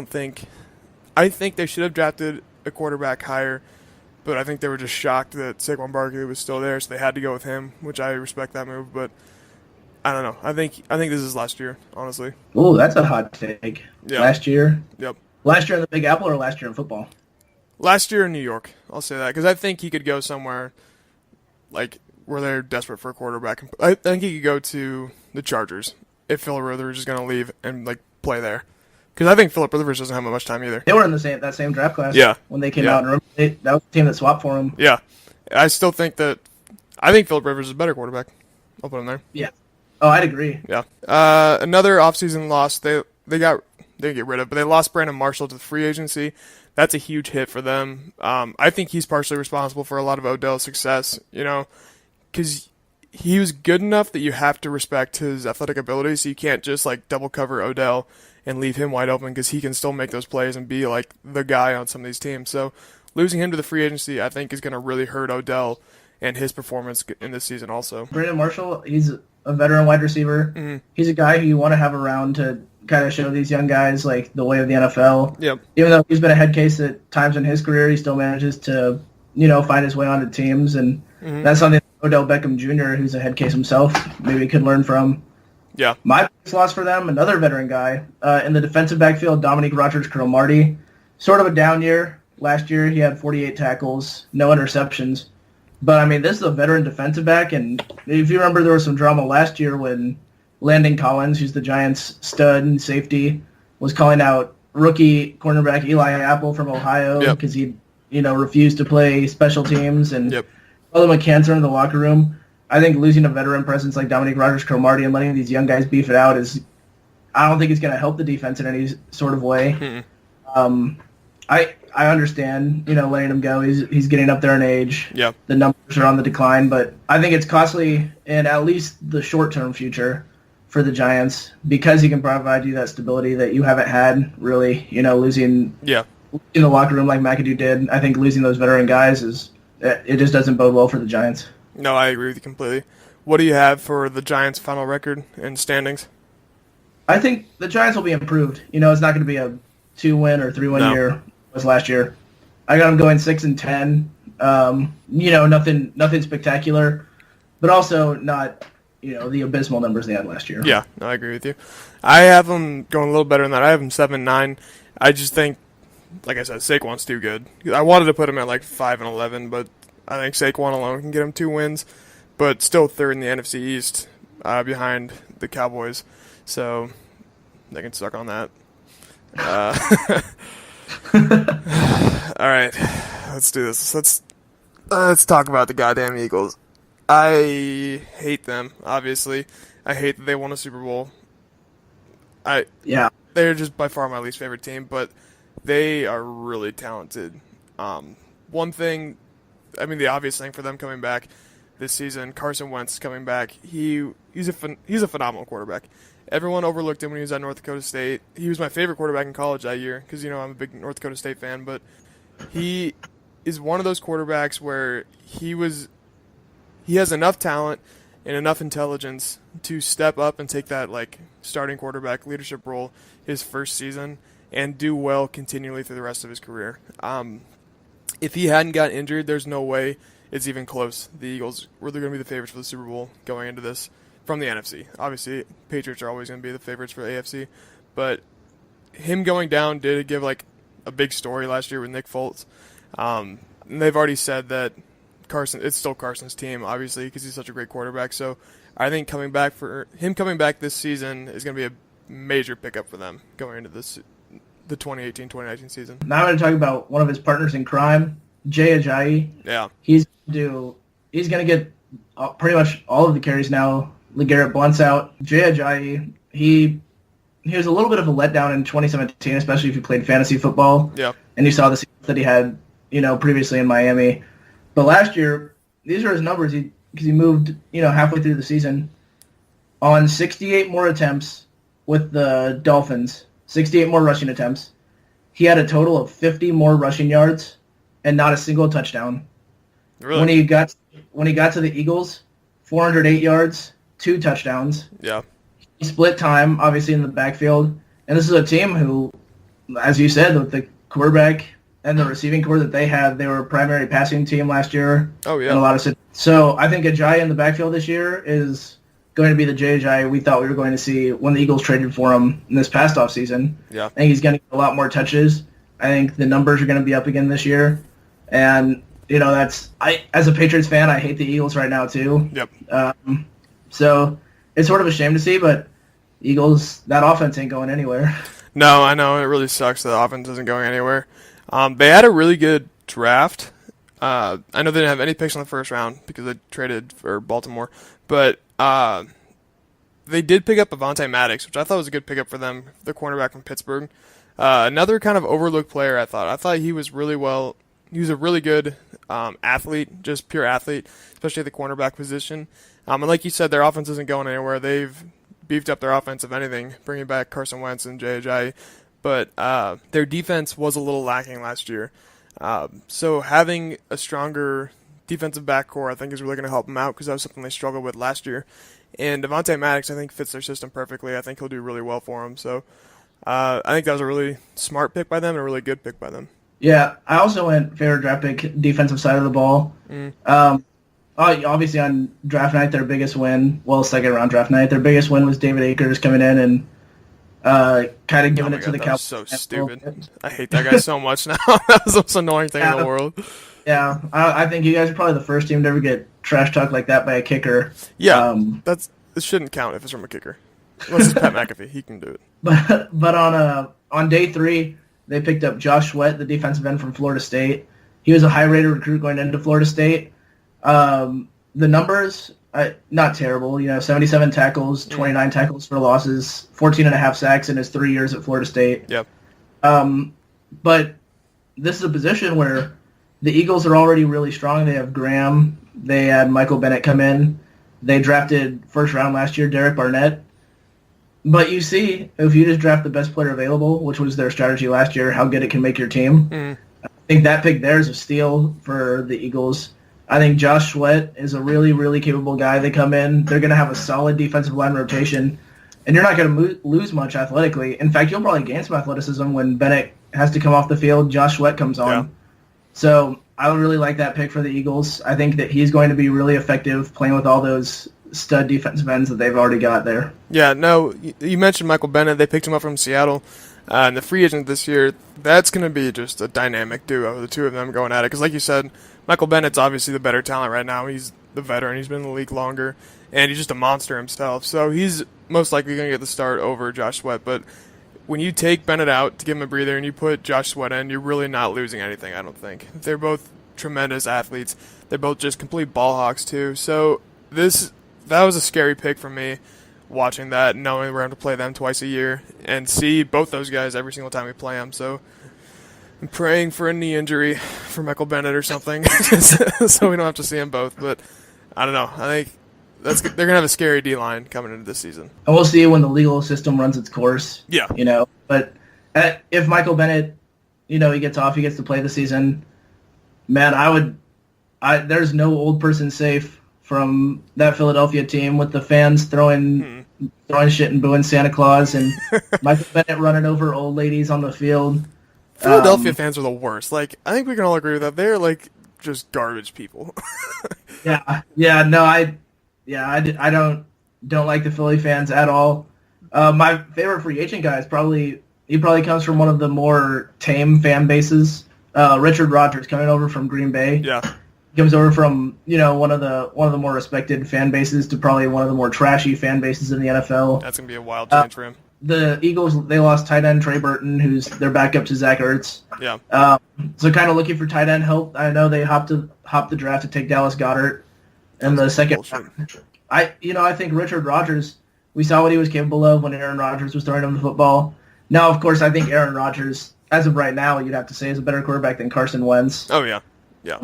think they should have drafted a quarterback higher, but I think they were just shocked that Saquon Barkley was still there, so they had to go with him, which I respect that move. But I don't know. I think this is last year, honestly. Oh, that's a hot take. Yeah. Last year? Yep. Last year in the Big Apple or last year in football? Last year in New York. I'll say that because I think he could go somewhere where they're desperate for a quarterback. I think he could go to the Chargers if Phillip Rivers is going to leave and play there. Because I think Phillip Rivers doesn't have much time either. They were in that same draft class. When they came out, and that was the team that swapped for him. Yeah, I still think I think Phillip Rivers is a better quarterback. I'll put him there. Yeah. Oh, I'd agree. Yeah. Another offseason loss they didn't get rid of, but they lost Brandon Marshall to the free agency. That's a huge hit for them. I think he's partially responsible for a lot of Odell's success. Because he was good enough that you have to respect his athletic ability, so you can't just double cover Odell and leave him wide open because he can still make those plays and be the guy on some of these teams. So losing him to the free agency, I think, is going to really hurt Odell and his performance in this season also. Brandon Marshall, he's a veteran wide receiver. He's a guy who you want to have around to kind of show these young guys like the way of the NFL. Yep. Even though he's been a head case at times in his career, he still manages to, find his way onto teams, and that's something Odell Beckham Jr., who's a head case himself, maybe could learn from. Yeah. My biggest loss for them, another veteran guy in the defensive backfield, Dominique Rodgers-Cromartie. Sort of a down year. Last year he had 48 tackles, no interceptions. But, I mean, this is a veteran defensive back, and if you remember, there was some drama last year when Landon Collins, who's the Giants' stud and safety, was calling out rookie cornerback Eli Apple from Ohio because he, refused to play special teams and all the cancer in the locker room. I think losing a veteran presence like Dominique Rodgers-Cromartie and letting these young guys beef it out I don't think it's going to help the defense in any sort of way. I understand, letting him go. He's getting up there in age. Yeah. The numbers are on the decline, but I think it's costly in at least the short-term future for the Giants because he can provide you that stability that you haven't had really, losing in the locker room like McAdoo did. I think losing those veteran guys it just doesn't bode well for the Giants. No, I agree with you completely. What do you have for the Giants' final record and standings? I think the Giants will be improved. It's not going to be a 2-win or 3-win year was last year. I got them going 6-10. Nothing spectacular, but also not the abysmal numbers they had last year. Yeah, no, I agree with you. I have them going a little better than that. I have them 7-9. I just think, like I said, Saquon's too good. I wanted to put him at like 5-11, but I think Saquon alone can get him 2 wins, but still third in the NFC East behind the Cowboys. So they can suck on that. All right, let's do this. Let's talk about the goddamn Eagles. I hate them, obviously. I hate that they won a Super Bowl. They're just by far my least favorite team, but they are really talented. One thing, the obvious thing for them coming back this season, Carson Wentz coming back, he's a phenomenal quarterback. Everyone overlooked him when he was at North Dakota State. He was my favorite quarterback in college that year because, I'm a big North Dakota State fan, but he is one of those quarterbacks where he has enough talent and enough intelligence to step up and take that starting quarterback leadership role his first season and do well continually through the rest of his career. If he hadn't gotten injured, there's no way it's even close. The Eagles were going to be the favorites for the Super Bowl going into this from the NFC. Obviously, Patriots are always going to be the favorites for the AFC, but him going down did give a big story last year with Nick Foles. And they've already said that it's still Carson's team, obviously, because he's such a great quarterback. So I think coming back this season is going to be a major pickup for them going into the 2018-2019 season. Now I'm going to talk about one of his partners in crime, Jay Ajayi. Yeah. He's going to get pretty much all of the carries now. LeGarrette Blount's out. Jay Ajayi, he was a little bit of a letdown in 2017, especially if you played fantasy football. Yeah. And you saw the seasons that he had, previously in Miami. But last year, these are his numbers because he moved, halfway through the season on 68 more attempts with the Dolphins, 68 more rushing attempts. He had a total of 50 more rushing yards and not a single touchdown. Really? When he got to the Eagles, 408 yards, 2 touchdowns. Yeah. He split time, obviously, in the backfield. And this is a team who, as you said, with the quarterback and the receiving core that they had, they were a primary passing team last year. Oh, yeah. In a lot of so I think Ajayi in the backfield this year is going to be the Jay Ajayi we thought we were going to see when the Eagles traded for him in this past offseason. Yeah. I think he's going to get a lot more touches. I think the numbers are going to be up again this year. And, as a Patriots fan, I hate the Eagles right now too. Yep. So it's sort of a shame to see, but Eagles, that offense ain't going anywhere. No, I know. It really sucks that the offense isn't going anywhere. They had a really good draft. I know they didn't have any picks in the first round because they traded for Baltimore, but they did pick up Avonte Maddox, which I thought was a good pickup for them, the cornerback from Pittsburgh. Another kind of overlooked player, I thought. I thought he was really well. He was a really good athlete, just pure athlete, especially at the cornerback position. And like you said, their offense isn't going anywhere. They've beefed up their offense, if anything, bringing back Carson Wentz and Jay Ajayi. But their defense was a little lacking last year. So having a stronger defensive back core, I think, is really going to help them out because that was something they struggled with last year. And Devontae Maddox, I think, fits their system perfectly. I think he'll do really well for them. So I think that was a really smart pick by them and a really good pick by them. Yeah, I also went favorite draft pick, defensive side of the ball. Obviously on draft night, their biggest win, second round draft night, their biggest win was David Akers coming in and kind of giving it to the Cowboys. So stupid. I hate that guy so much now. That was the most annoying thing in the world. Yeah, I think you guys are probably the first team to ever get trash talked like that by a kicker. Yeah, it shouldn't count if it's from a kicker. Unless it's Pat McAfee, he can do it. But on day 3, they picked up Josh Sweat, the defensive end from Florida State. He was a high-rated recruit going into Florida State. The numbers, not terrible. 77 tackles, 29 tackles for losses, 14.5 sacks in his 3 years at Florida State. Yep. But this is a position where the Eagles are already really strong. They have Graham. They had Michael Bennett come in. They drafted first round last year, Derek Barnett. But you see, if you just draft the best player available, which was their strategy last year, how good it can make your team. I think that pick there is a steal for the Eagles. I think Josh Sweat is a really, really capable guy. They come in. They're going to have a solid defensive line rotation, and you're not going to lose much athletically. In fact, you'll probably gain some athleticism when Bennett has to come off the field. Josh Sweat comes on. Yeah. So I would really like that pick for the Eagles. I think that he's going to be really effective playing with all those stud defensive ends that they've already got there. Yeah, no, you mentioned Michael Bennett. They picked him up from Seattle. And the free agent this year, that's going to be just a dynamic duo, the two of them going at it. Because like you said, Michael Bennett's obviously the better talent right now. He's the veteran. He's been in the league longer. And he's just a monster himself. So he's most likely going to get the start over Josh Sweat. But when you take Bennett out to give him a breather and you put Josh Sweat in, you're really not losing anything, I don't think. They're both tremendous athletes. They're both just complete ball hawks, too. So that was a scary pick for me, watching that, knowing we're going to play them twice a year and see both those guys every single time we play them. So I'm praying for a knee injury for Michael Bennett or something so we don't have to see them both. But I don't know. I think they're going to have a scary D-line coming into this season. And we'll see when the legal system runs its course. Yeah. But if Michael Bennett, he gets off, he gets to play the season, man, there's no old person safe from that Philadelphia team with the fans throwing shit and booing Santa Claus and Michael Bennett running over old ladies on the field. Philadelphia fans are the worst. I think we can all agree with that. They're just garbage people. I don't like the Philly fans at all. My favorite free agent guy is probably comes from one of the more tame fan bases. Richard Rodgers coming over from Green Bay. Yeah. Comes over from one of the more respected fan bases to probably one of the more trashy fan bases in the NFL. That's gonna be a wild change for him. The Eagles, they lost tight end Trey Burton, who's their backup to Zach Ertz. Yeah. So kind of looking for tight end help. I know they hopped the draft to take Dallas Goedert in the second. I think Richard Rodgers. We saw what he was capable of when Aaron Rodgers was throwing him the football. Now, of course, I think Aaron Rodgers, as of right now, you'd have to say is a better quarterback than Carson Wentz. Oh yeah. Yeah.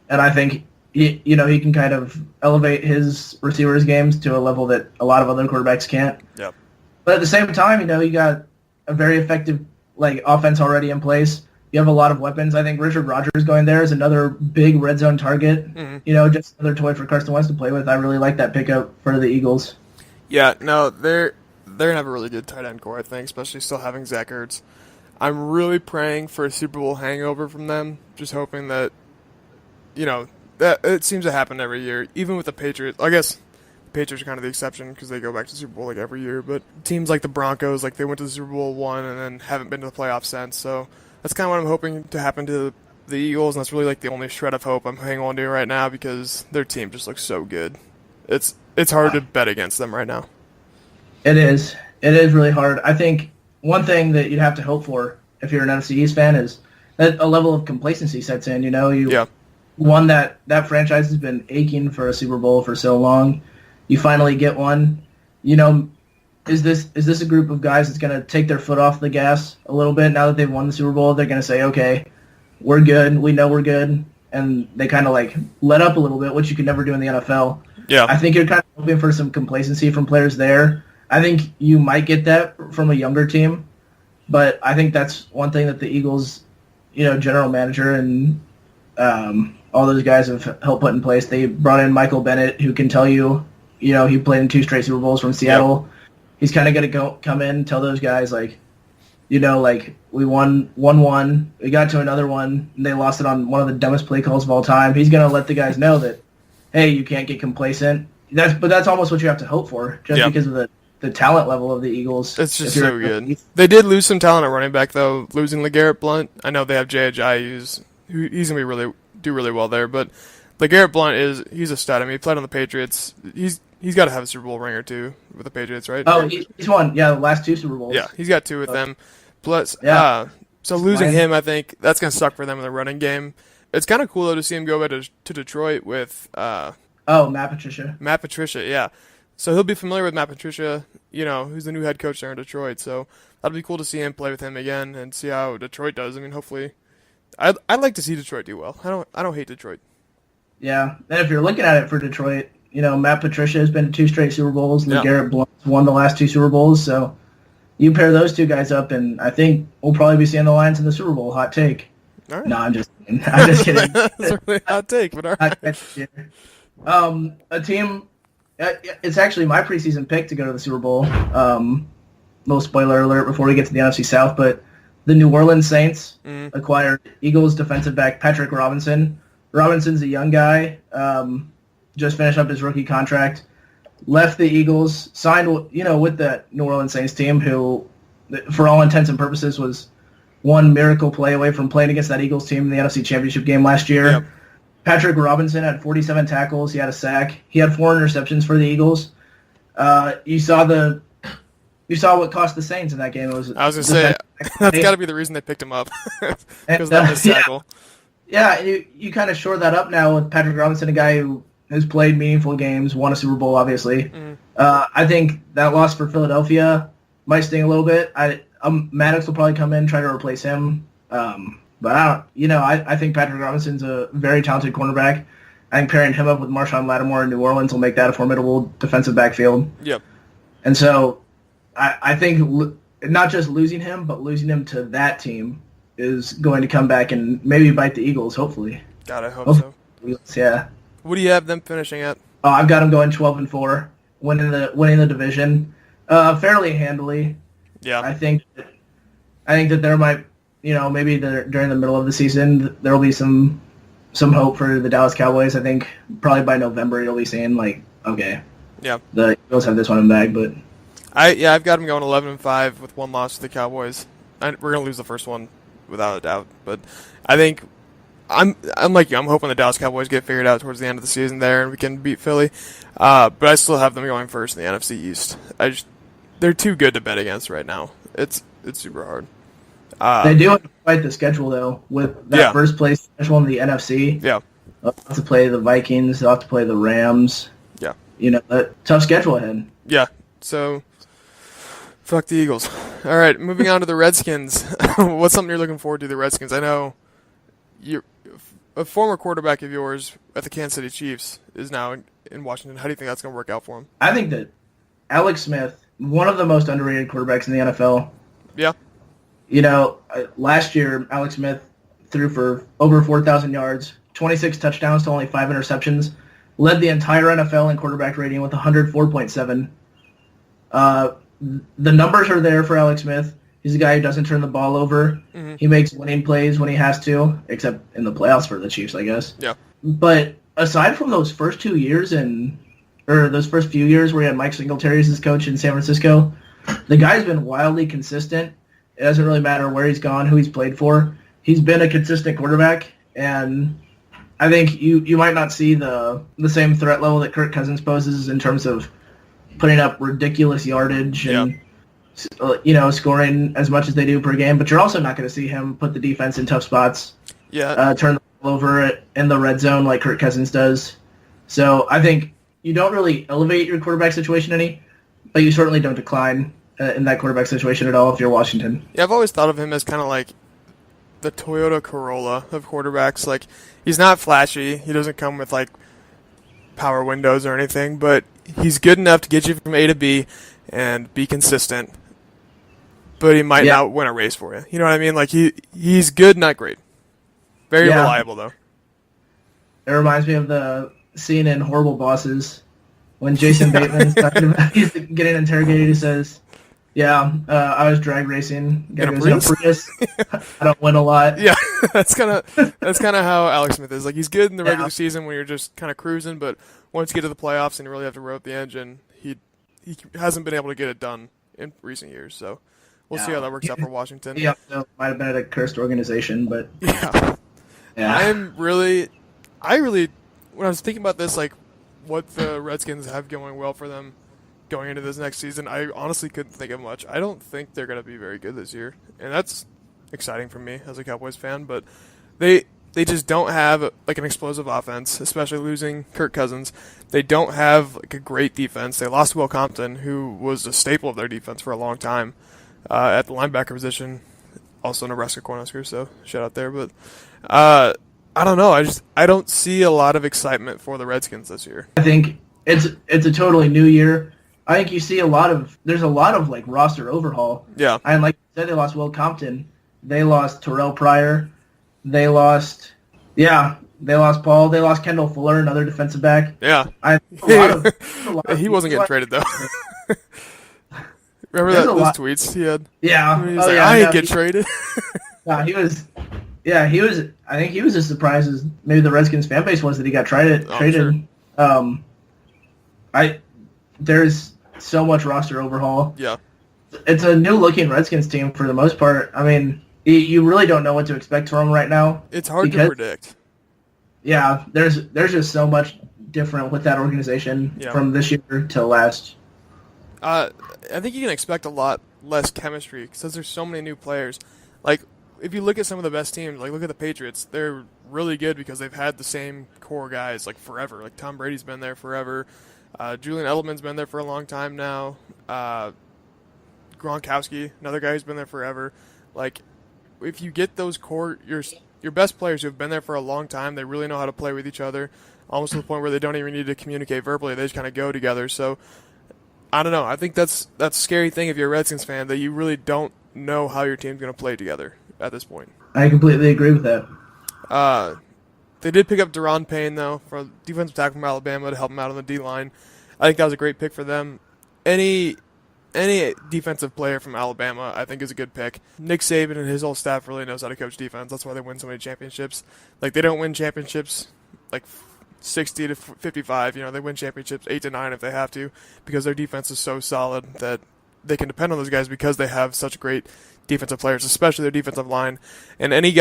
And I think he can kind of elevate his receivers' games to a level that a lot of other quarterbacks can't. Yep. But at the same time, you got a very effective offense already in place. You have a lot of weapons. I think Richard Rodgers going there is another big red zone target. Mm-hmm. Just another toy for Carson Wentz to play with. I really like that pickup for the Eagles. Yeah, no, they're gonna have a really good tight end core, I think, especially still having Zach Ertz. I'm really praying for a Super Bowl hangover from them. Just hoping that. That it seems to happen every year, even with the Patriots. I guess the Patriots are kind of the exception because they go back to the Super Bowl every year. But teams like the Broncos, they went to the Super Bowl one and then haven't been to the playoffs since. So that's kind of what I'm hoping to happen to the Eagles, and that's really the only shred of hope I'm hanging on to right now because their team just looks so good. It's hard to bet against them right now. It is really hard. I think one thing that you'd have to hope for if you're an NFC East fan is that a level of complacency sets in. One that franchise has been aching for a Super Bowl for so long. You finally get one. Is this a group of guys that's going to take their foot off the gas a little bit now that they've won the Super Bowl? They're going to say, okay, we're good. We know we're good. And they kind of let up a little bit, which you could never do in the NFL. Yeah. I think you're kind of hoping for some complacency from players there. I think you might get that from a younger team. But I think that's one thing that the Eagles, general manager and all those guys have helped put in place. They brought in Michael Bennett, who can tell you, he played in 2 straight Super Bowls from Seattle. Yep. He's kind of going to come in and tell those guys, like, we won 1-1, we got to another one, and they lost it on one of the dumbest play calls of all time. He's going to let the guys know that, hey, you can't get complacent. But that's almost what you have to hope for, just because of the talent level of the Eagles. It's just so good. They did lose some talent at running back, though, losing LeGarrette Blount. I know they have Jay Ajayi, he's going to do really well there, but LeGarrette Blount he's a stud. I mean, he played on the Patriots. He's got to have a Super Bowl ring or 2 with the Patriots, right? Oh, he's won, the last 2 Super Bowls. Yeah, he's got 2 with them. Plus, so losing him, I think that's going to suck for them in the running game. It's kind of cool, though, to see him go back to Detroit with... Matt Patricia. Matt Patricia, yeah. So he'll be familiar with Matt Patricia, who's the new head coach there in Detroit. So that'll be cool to see him play with him again and see how Detroit does. I mean, hopefully... I'd like to see Detroit do well. I don't hate Detroit. Yeah, and if you're looking at it for Detroit, Matt Patricia has been to 2 straight Super Bowls. And LeGarrette Blount's won the last 2 Super Bowls. So you pair those 2 guys up, and I think we'll probably be seeing the Lions in the Super Bowl. Hot take. All right. No, I'm just kidding. I'm just kidding. That's a really hot take, but all right. A team, it's actually my preseason pick to go to the Super Bowl. Little spoiler alert before we get to the NFC South, but the New Orleans Saints acquired Eagles defensive back Patrick Robinson. Robinson's a young guy, just finished up his rookie contract, left the Eagles, signed with the New Orleans Saints team, who, for all intents and purposes, was one miracle play away from playing against that Eagles team in the NFC Championship game last year. Yep. Patrick Robinson had 47 tackles. He had a sack. He had 4 interceptions for the Eagles. You saw what cost the Saints in that game. I was going to say, that's got to be the reason they picked him up, because of his tackle. Yeah, you kind of shore that up now with Patrick Robinson, a guy who has played meaningful games, won a Super Bowl, obviously. I think that loss for Philadelphia might sting a little bit. Maddox will probably come in and try to replace him. But I think Patrick Robinson's a very talented cornerback. I think pairing him up with Marshawn Lattimore in New Orleans will make that a formidable defensive backfield. Yep. And so I think not just losing him, but losing him to that team is going to come back and maybe bite the Eagles, hopefully. God, I hope so. Yeah. What do you have them finishing at? Oh, I've got them going 12-4, winning the division fairly handily. Yeah. I think that there might, maybe during the middle of the season there will be some hope for the Dallas Cowboys. I think probably by November you'll be saying like, okay, yeah, the Eagles have this one in bag. But I've got them going 11-5 with 1 loss to the Cowboys. We're gonna lose the first one without a doubt, but I think I'm like you. I'm hoping the Dallas Cowboys get figured out towards the end of the season there, and we can beat Philly. But I still have them going first in the NFC East. They're too good to bet against right now. It's super hard. They do have to fight the schedule though, with that first place schedule in the NFC. Yeah, they'll have to play the Vikings. They'll have to play the Rams. Yeah, a tough schedule ahead. Yeah, so fuck the Eagles. All right, moving on to the Redskins. What's something you're looking forward to? The Redskins. I know a former quarterback of yours at the Kansas City Chiefs is now in Washington. How do you think that's going to work out for him? I think that Alex Smith, one of the most underrated quarterbacks in the NFL. Yeah. Last year, Alex Smith threw for over 4,000 yards, 26 touchdowns to only 5 interceptions, led the entire NFL in quarterback rating with 104.7. The numbers are there for Alex Smith. He's a guy who doesn't turn the ball over. Mm-hmm. He makes winning plays when he has to, except in the playoffs for the Chiefs, I guess. Yeah. But aside from those first 2 years those first few years where he had Mike Singletary as his coach in San Francisco, the guy's been wildly consistent. It doesn't really matter where he's gone, who he's played for. He's been a consistent quarterback, and I think you might not see the same threat level that Kirk Cousins poses in terms of putting up ridiculous yardage and scoring as much as they do per game. But you're also not going to see him put the defense in tough spots. Yeah, turn the ball over in the red zone like Kirk Cousins does. So I think you don't really elevate your quarterback situation any, but you certainly don't decline in that quarterback situation at all if you're Washington. Yeah, I've always thought of him as kind of like the Toyota Corolla of quarterbacks. Like, he's not flashy. He doesn't come with like power windows or anything, but he's good enough to get you from A to B and be consistent. But he might not win a race for you. You know what I mean? Like he's good, not great. Very reliable though. It reminds me of the scene in Horrible Bosses when Jason Bateman's talking about he's getting interrogated. He says, "Yeah, I was drag racing. Guy goes, in a Prius. I don't win a lot." Yeah, that's kind of how Alex Smith is. Like, he's good in the regular season when you're just kind of cruising, but once you get to the playoffs and you really have to rev up the engine, he hasn't been able to get it done in recent years. So we'll see how that works out for Washington. Yeah, might have been at a cursed organization, but yeah. I really, when I was thinking about this, like what the Redskins have going well for them going into this next season, I honestly couldn't think of much. I don't think they're going to be very good this year, and that's exciting for me as a Cowboys fan. But they just don't have like an explosive offense, especially losing Kirk Cousins. They don't have like a great defense. They lost Will Compton, who was a staple of their defense for a long time at the linebacker position. Also Nebraska Cornhuskers, so shout out there. But I don't know. I don't see a lot of excitement for the Redskins this year. I think it's a totally new year. I think you see there's a lot of like roster overhaul. Yeah. And like you said, they lost Will Compton. They lost Terrell Pryor. They lost Paul. They lost Kendall Fuller, another defensive back. Yeah. He wasn't getting traded though. Remember those tweets he had? Yeah. He was I ain't get traded. No, he was. Yeah, he was. I think he was as surprised as maybe the Redskins fan base was that he got traded. Sure. There's so much roster overhaul. Yeah. It's a new looking Redskins team for the most part. I mean, you really don't know what to expect from them right now. It's hard to predict. Yeah, there's just so much different with that organization from this year to last. I think you can expect a lot less chemistry because there's so many new players. Like, if you look at some of the best teams, like look at the Patriots, they're really good because they've had the same core guys like forever. Like Tom Brady's been there forever. Julian Edelman's been there for a long time now. Gronkowski, another guy who's been there forever. Like, if you get those core, your best players who have been there for a long time, they really know how to play with each other, almost to the point where they don't even need to communicate verbally. They just kind of go together. So, I don't know. I think that's a scary thing if you're a Redskins fan, that you really don't know how your team's going to play together at this point. I completely agree with that. They did pick up Deron Payne, though, for defensive tackle from Alabama to help him out on the D-line. I think that was a great pick for them. Any defensive player from Alabama, I think, is a good pick. Nick Saban and his whole staff really knows how to coach defense. That's why they win so many championships. Like, they don't win championships like 60 to 55. You know, they win championships 8 to 9 if they have to, because their defense is so solid that they can depend on those guys because they have such great defensive players, especially their defensive line. And any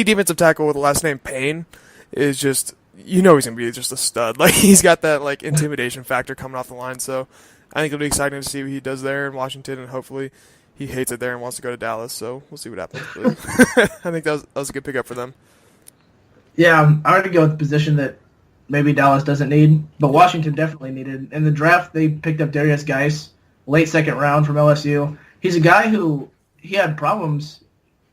defensive tackle with the last name Payne is just, you know, he's going to be just a stud. Like, he's got that, like, intimidation factor coming off the line. So I think it'll be exciting to see what he does there in Washington, and hopefully he hates it there and wants to go to Dallas. So we'll see what happens. I think that was a good pickup for them. Yeah, I would go with the position that maybe Dallas doesn't need, but Washington definitely needed. In the draft, they picked up Darius Geis, late second round from LSU. He's a guy who he had problems,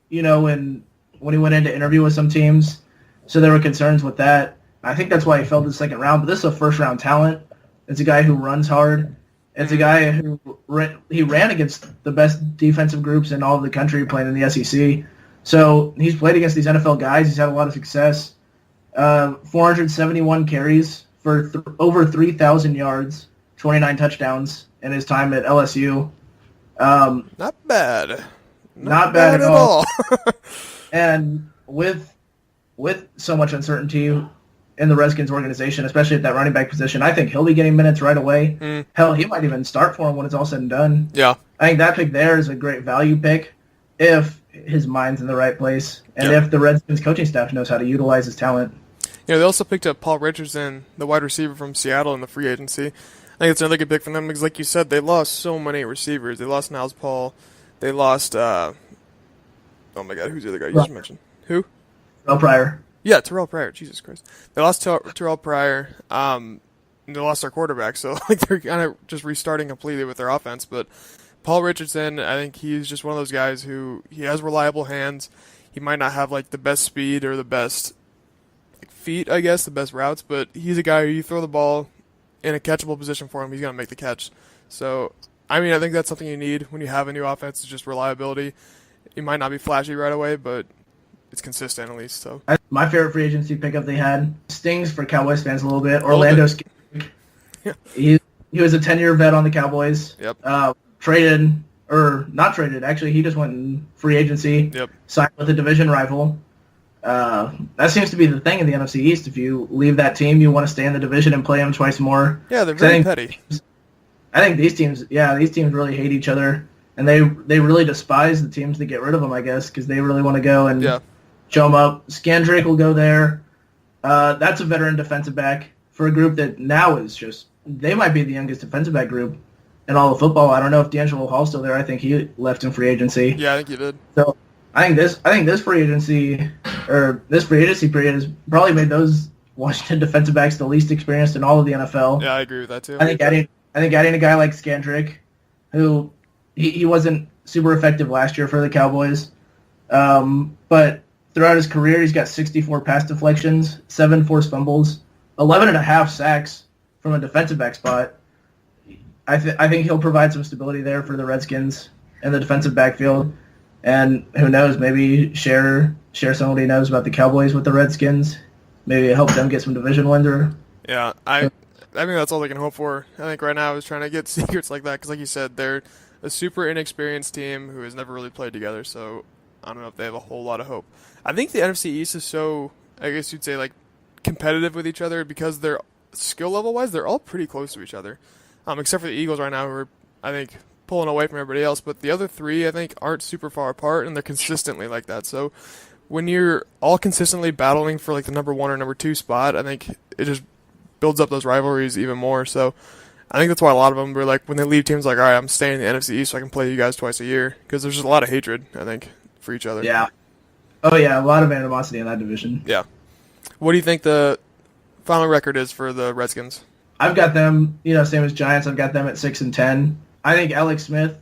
you know, when he went in to interview with some teams, so there were concerns with that. I think that's why he fell to the second round, but this is a first-round talent. It's a guy who runs hard. It's a guy who he ran against the best defensive groups in all of the country playing in the SEC. So he's played against these NFL guys. He's had a lot of success. 471 carries for over 3,000 yards, 29 touchdowns in his time at LSU. Not bad. Not bad at all. And with so much uncertainty in the Redskins organization, especially at that running back position, I think he'll be getting minutes right away. Hell, he might even start for him when it's all said and done. Yeah. I think that pick there is a great value pick if his mind's in the right place and if the Redskins coaching staff knows how to utilize his talent. You know, they also picked up Paul Richardson, the wide receiver from Seattle, in the free agency. I think it's another good pick for them because, like you said, they lost so many receivers. They lost Niles Paul. They lost, oh my God, who's the other guy you just mentioned? Who? Terrell Pryor. Yeah, Terrell Pryor. Jesus Christ. They lost Terrell Pryor. And they lost their quarterback, so like they're kind of just restarting completely with their offense. But Paul Richardson, I think he's just one of those guys who he has reliable hands. He might not have like the best speed or the best feet, I guess, the best routes, but he's a guy who you throw the ball in a catchable position for him, he's going to make the catch. So, I mean, I think that's something you need when you have a new offense, is just reliability. It might not be flashy right away, but it's consistent at least. So My favorite free agency pickup they had stings for Cowboys fans a little bit. Orlando Skip. Yeah. He was a 10-year vet on the Cowboys. Yep. Traded, or not traded. Actually, he just went in free agency. Yep. Signed with a division rival. That seems to be the thing in the NFC East. If you leave that team, you want to stay in the division and play them twice more. Yeah, they're very petty. I think these teams really hate each other, and they really despise the teams that get rid of them, I guess, because they really want to go and show them up. Scandrake will go there. That's a veteran defensive back for a group that now is just, they might be the youngest defensive back group in all of football. I don't know if D'Angelo Hall's still there. I think he left in free agency. Yeah, I think he did. So I think this free agency period has probably made those Washington defensive backs the least experienced in all of the NFL. Yeah, I agree with that too. I think adding a guy like Scandrake, who he wasn't super effective last year for the Cowboys, but throughout his career he's got 64 pass deflections, 7 forced fumbles, 11.5 sacks from a defensive back spot. I think he'll provide some stability there for the Redskins in the defensive backfield. And who knows, maybe share some what he knows about the Cowboys with the Redskins. Maybe help them get some division wins. Yeah, I think that's all they can hope for. I think right now is trying to get secrets like that because, like you said, they're a super inexperienced team who has never really played together. So I don't know if they have a whole lot of hope. I think the NFC East is so, I guess you'd say, like competitive with each other because they're skill level wise, they're all pretty close to each other, except for the Eagles right now, who are, I think, pulling away from everybody else. But the other three, I think, aren't super far apart, and they're consistently like that. So when you're all consistently battling for like the number 1 or number 2 spot, I think it just builds up those rivalries even more. So I think that's why a lot of them were like, when they leave teams, like, all right, I'm staying in the NFC East so I can play you guys twice a year, because there's just a lot of hatred, I think, for each other. Yeah. Oh yeah, a lot of animosity in that division. Yeah. What do you think the final record is for the Redskins? I've got them, same as Giants. I've got them at 6-10. I think Alex Smith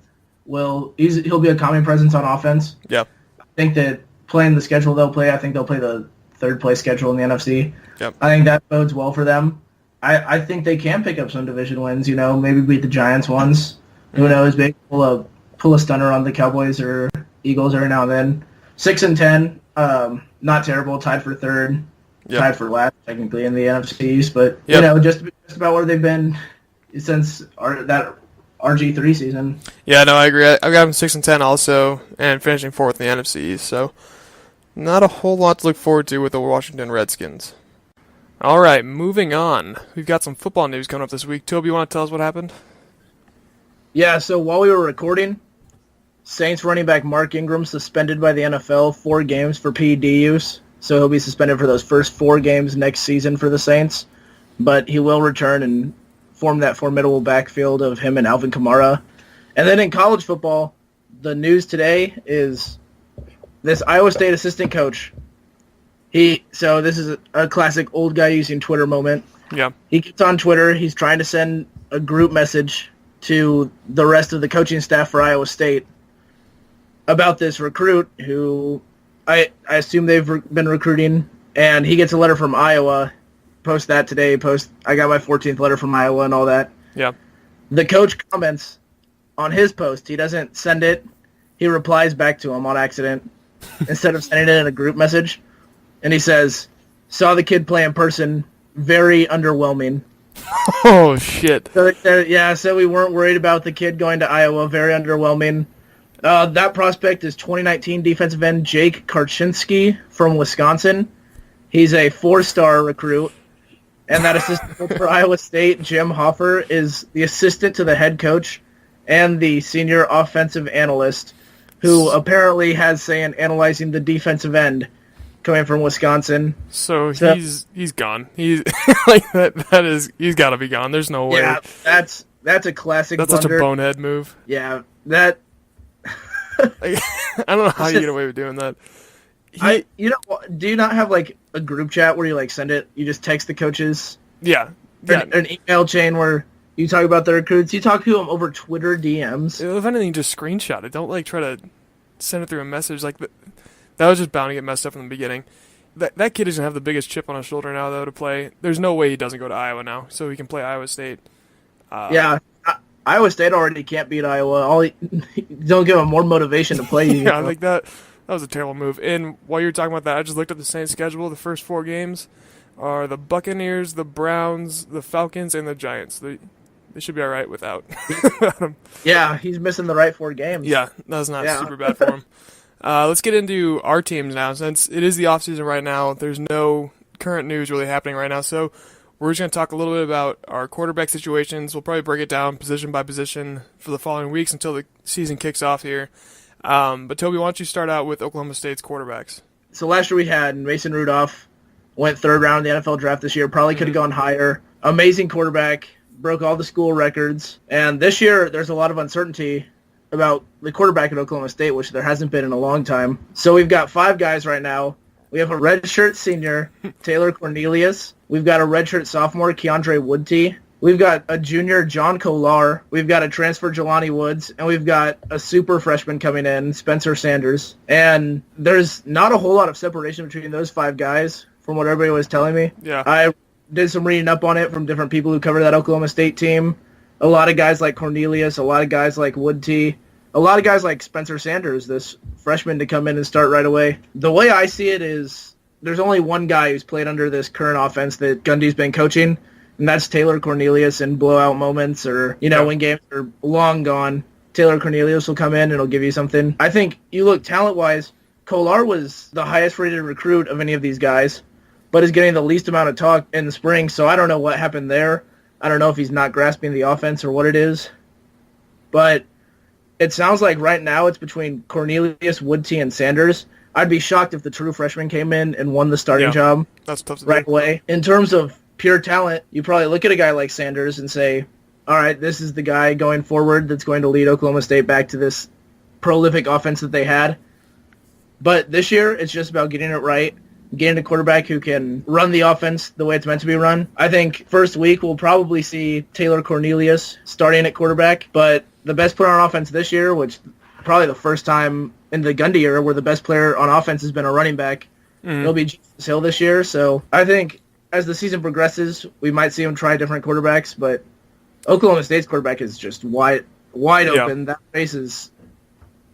he'll be a calming presence on offense. Yeah. I think that playing the schedule they'll play, I think they'll play the third place schedule in the NFC. Yep. I think that bodes well for them. I think they can pick up some division wins, maybe beat the Giants once. Who knows, maybe pull a stunner on the Cowboys or Eagles every now and then. 6-10, not terrible, tied for third. Yep. Tied for last, technically, in the NFC East, but, Yep. just about where they've been since that RG3 season. Yeah, no, I agree. I've got them 6-10 also, and finishing 4th in the NFC East, so not a whole lot to look forward to with the Washington Redskins. All right, moving on. We've got some football news coming up this week. Toby, you want to tell us what happened? Yeah, so while we were recording, Saints running back Mark Ingram suspended by the NFL 4 games for PED use. So he'll be suspended for those first 4 games next season for the Saints. But he will return and form that formidable backfield of him and Alvin Kamara. And then in college football, the news today is this Iowa State assistant coach. So this is a classic old guy using Twitter moment. Yeah. He gets on Twitter. He's trying to send a group message to the rest of the coaching staff for Iowa State about this recruit who I assume they've been recruiting, and he gets a letter from Iowa. Post that today. I got my 14th letter from Iowa and all that. Yeah. The coach comments on his post. He doesn't send it. He replies back to him on accident instead of sending it in a group message. And he says, saw the kid play in person. Very underwhelming. Oh, shit. So we weren't worried about the kid going to Iowa. Very underwhelming. That prospect is 2019 defensive end Jake Karchinski from Wisconsin. He's a 4-star recruit. And that assistant for Iowa State, Jim Hoffer, is the assistant to the head coach and the senior offensive analyst, who apparently has say in analyzing the defensive end coming from Wisconsin. So he's gone. He's like that is he's got to be gone. There's no way. Yeah, that's a classic. That's blunder. Such a bonehead move. Yeah, that. I don't know how you get away with doing that. Do you not have like a group chat where you like send it? You just text the coaches. Yeah. An email chain where you talk about the recruits. You talk to them over Twitter DMs. If anything, just screenshot it. Don't like try to send it through a message. Like that was just bound to get messed up in the beginning. That kid doesn't have the biggest chip on his shoulder now though to play. There's no way he doesn't go to Iowa now, so he can play Iowa State. Iowa State already can't beat Iowa. Don't give him more motivation to play. Yeah, like that. That was a terrible move. And while you're talking about that, I just looked at the Saints schedule. The first 4 games are the Buccaneers, the Browns, the Falcons, and the Giants. They should be all right without him. Yeah, he's missing the right 4 games. Yeah, that's not super bad for him. Let's get into our teams now. Since it is the offseason right now, there's no current news really happening right now. So we're just going to talk a little bit about our quarterback situations. We'll probably break it down position by position for the following weeks until the season kicks off here. But Toby, why don't you start out with Oklahoma State's quarterbacks? So last year we had Mason Rudolph, went 3rd round in the NFL draft this year, probably could have gone higher. Amazing quarterback, broke all the school records. And this year there's a lot of uncertainty about the quarterback at Oklahoma State, which there hasn't been in a long time. So we've got 5 guys right now. We have a redshirt senior, Taylor Cornelius. We've got a redshirt sophomore, Keandre Woodtee. We've got a junior, John Kolar. We've got a transfer, Jelani Woods. And we've got a super freshman coming in, Spencer Sanders. And there's not a whole lot of separation between those 5 guys from what everybody was telling me. Yeah. I did some reading up on it from different people who cover that Oklahoma State team. A lot of guys like Cornelius, a lot of guys like Woodtee, a lot of guys like Spencer Sanders, this freshman to come in and start right away. The way I see it is there's only one guy who's played under this current offense that Gundy's been coaching, and that's Taylor Cornelius in blowout moments or, when games are long gone. Taylor Cornelius will come in and it'll give you something. I think you look talent-wise, Kolar was the highest-rated recruit of any of these guys, but is getting the least amount of talk in the spring, so I don't know what happened there. I don't know if he's not grasping the offense or what it is. But it sounds like right now it's between Cornelius, Woodtee, and Sanders. I'd be shocked if the true freshman came in and won the starting job that's tough to right do. away. In terms of pure talent, you probably look at a guy like Sanders and say, all right, this is the guy going forward that's going to lead Oklahoma State back to this prolific offense that they had. But this year, it's just about getting it right, getting a quarterback who can run the offense the way it's meant to be run. I think first week we'll probably see Taylor Cornelius starting at quarterback, but the best player on offense this year, which probably the first time in the Gundy era where the best player on offense has been a running back, it'll be Jesus Hill this year. So I think as the season progresses, we might see him try different quarterbacks, but Oklahoma State's quarterback is just wide open. That race is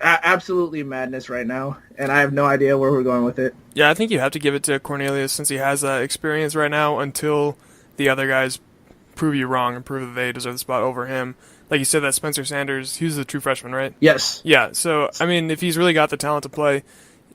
absolutely madness right now, and I have no idea where we're going with it. Yeah, I think you have to give it to Cornelius since he has that experience right now until the other guys prove you wrong and prove that they deserve the spot over him. Like you said, that Spencer Sanders, he was a true freshman, right? Yes. Yeah, so, I mean, if he's really got the talent to play,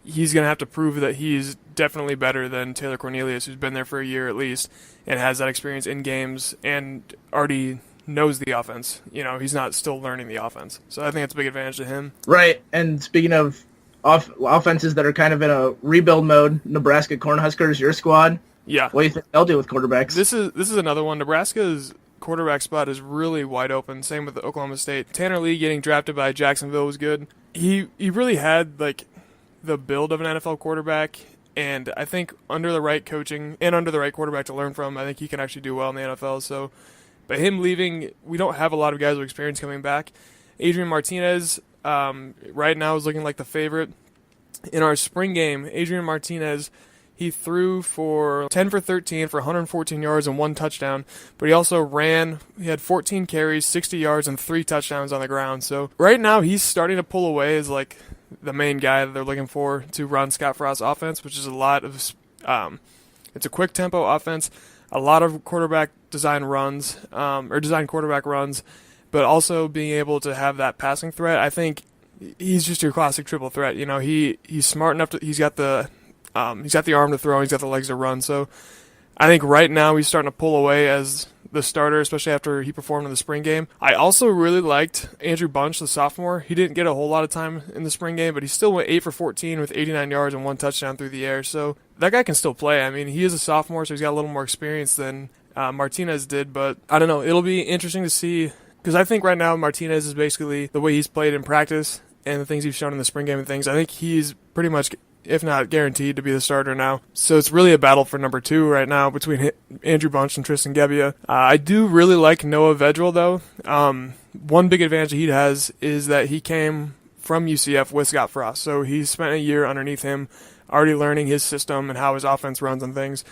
he's going to have to prove that he's definitely better than Taylor Cornelius, who's been there for a year at least and has that experience in games and already knows the offense. He's not still learning the offense. So I think that's a big advantage to him. Right, and speaking of offenses that are kind of in a rebuild mode, Nebraska Cornhuskers, your squad. Yeah. What do you think they'll do with quarterbacks? This is another one. Nebraska's quarterback spot is really wide open. Same with Oklahoma State. Tanner Lee getting drafted by Jacksonville was good. He really had the build of an NFL quarterback, and I think under the right coaching and under the right quarterback to learn from, I think he can actually do well in the NFL. So, but him leaving, we don't have a lot of guys with experience coming back. Adrian Martinez right now is looking like the favorite. In our spring game, Adrian Martinez, he threw for 10 for 13 for 114 yards and 1 touchdown, but he also ran. He had 14 carries, 60 yards, and 3 touchdowns on the ground. So right now he's starting to pull away as the main guy that they're looking for to run Scott Frost's offense, which is a lot of it's a quick tempo offense, a lot of quarterback design runs or design quarterback runs, but also being able to have that passing threat. I think he's just your classic triple threat. He's smart enough to he's got the arm to throw, he's got the legs to run. So I think right now he's starting to pull away as the starter, especially after he performed in the spring game. I also really liked Andrew Bunch, the sophomore. He didn't get a whole lot of time in the spring game, but he still went 8 for 14 with 89 yards and 1 touchdown through the air. So that guy can still play. I mean, he is a sophomore, so he's got a little more experience than Martinez did. But I don't know. It'll be interesting to see, because I think right now Martinez is basically the way he's played in practice and the things he's shown in the spring game and things. I think he's pretty much, if not guaranteed, to be the starter now. So it's really a battle for number 2 right now between Andrew Bunch and Tristan Gebbia. I do really like Noah Vedral, though. One big advantage he has is that he came from UCF with Scott Frost. So he spent a year underneath him, already learning his system and how his offense runs and things.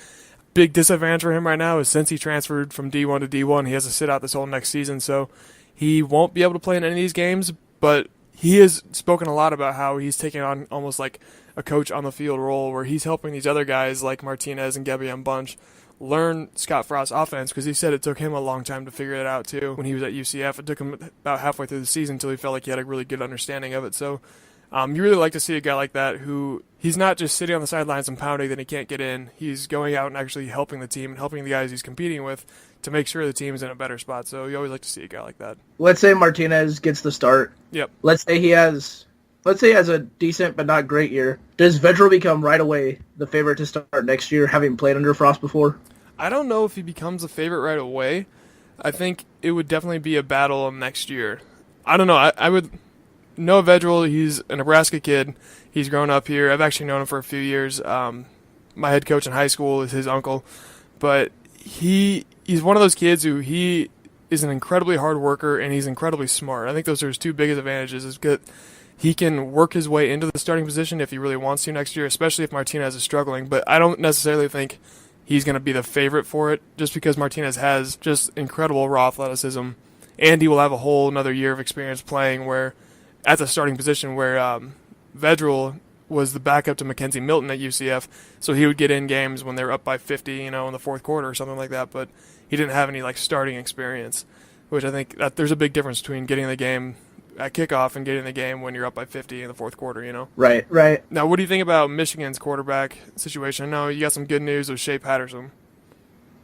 Big disadvantage for him right now is since he transferred from D1 to D1, he has to sit out this whole next season. So he won't be able to play in any of these games, but he has spoken a lot about how he's taking on almost like a coach on the field role where he's helping these other guys like Martinez and Gebion Bunch learn Scott Frost's offense, because he said it took him a long time to figure it out too when he was at UCF. It took him about halfway through the season until he felt like he had a really good understanding of it. So you really like to see a guy like that who he's not just sitting on the sidelines and pounding that he can't get in. He's going out and actually helping the team and helping the guys he's competing with to make sure the team's in a better spot. So you always like to see a guy like that. Let's say Martinez gets the start. Yep. Let's say he has a decent but not great year. Does Vedral become right away the favorite to start next year, having played under Frost before? I don't know if he becomes a favorite right away. I think it would definitely be a battle next year. I don't know. I would know Vedral. He's a Nebraska kid. He's grown up here. I've actually known him for a few years. My head coach in high school is his uncle. But he's one of those kids who he is an incredibly hard worker and he's incredibly smart. I think those are his two biggest advantages. Is that he can work his way into the starting position if he really wants to next year, especially if Martinez is struggling. But I don't necessarily think he's going to be the favorite for it, just because Martinez has just incredible raw athleticism, and he will have a whole another year of experience playing where at the starting position where Vedral was the backup to Mackenzie Milton at UCF, so he would get in games when they were up by 50, in the fourth quarter or something like that, but he didn't have any starting experience, which I think that there's a big difference between getting the game at kickoff and getting the game when you're up by 50 in the fourth quarter, Right. Now, what do you think about Michigan's quarterback situation? I know you got some good news with Shea Patterson.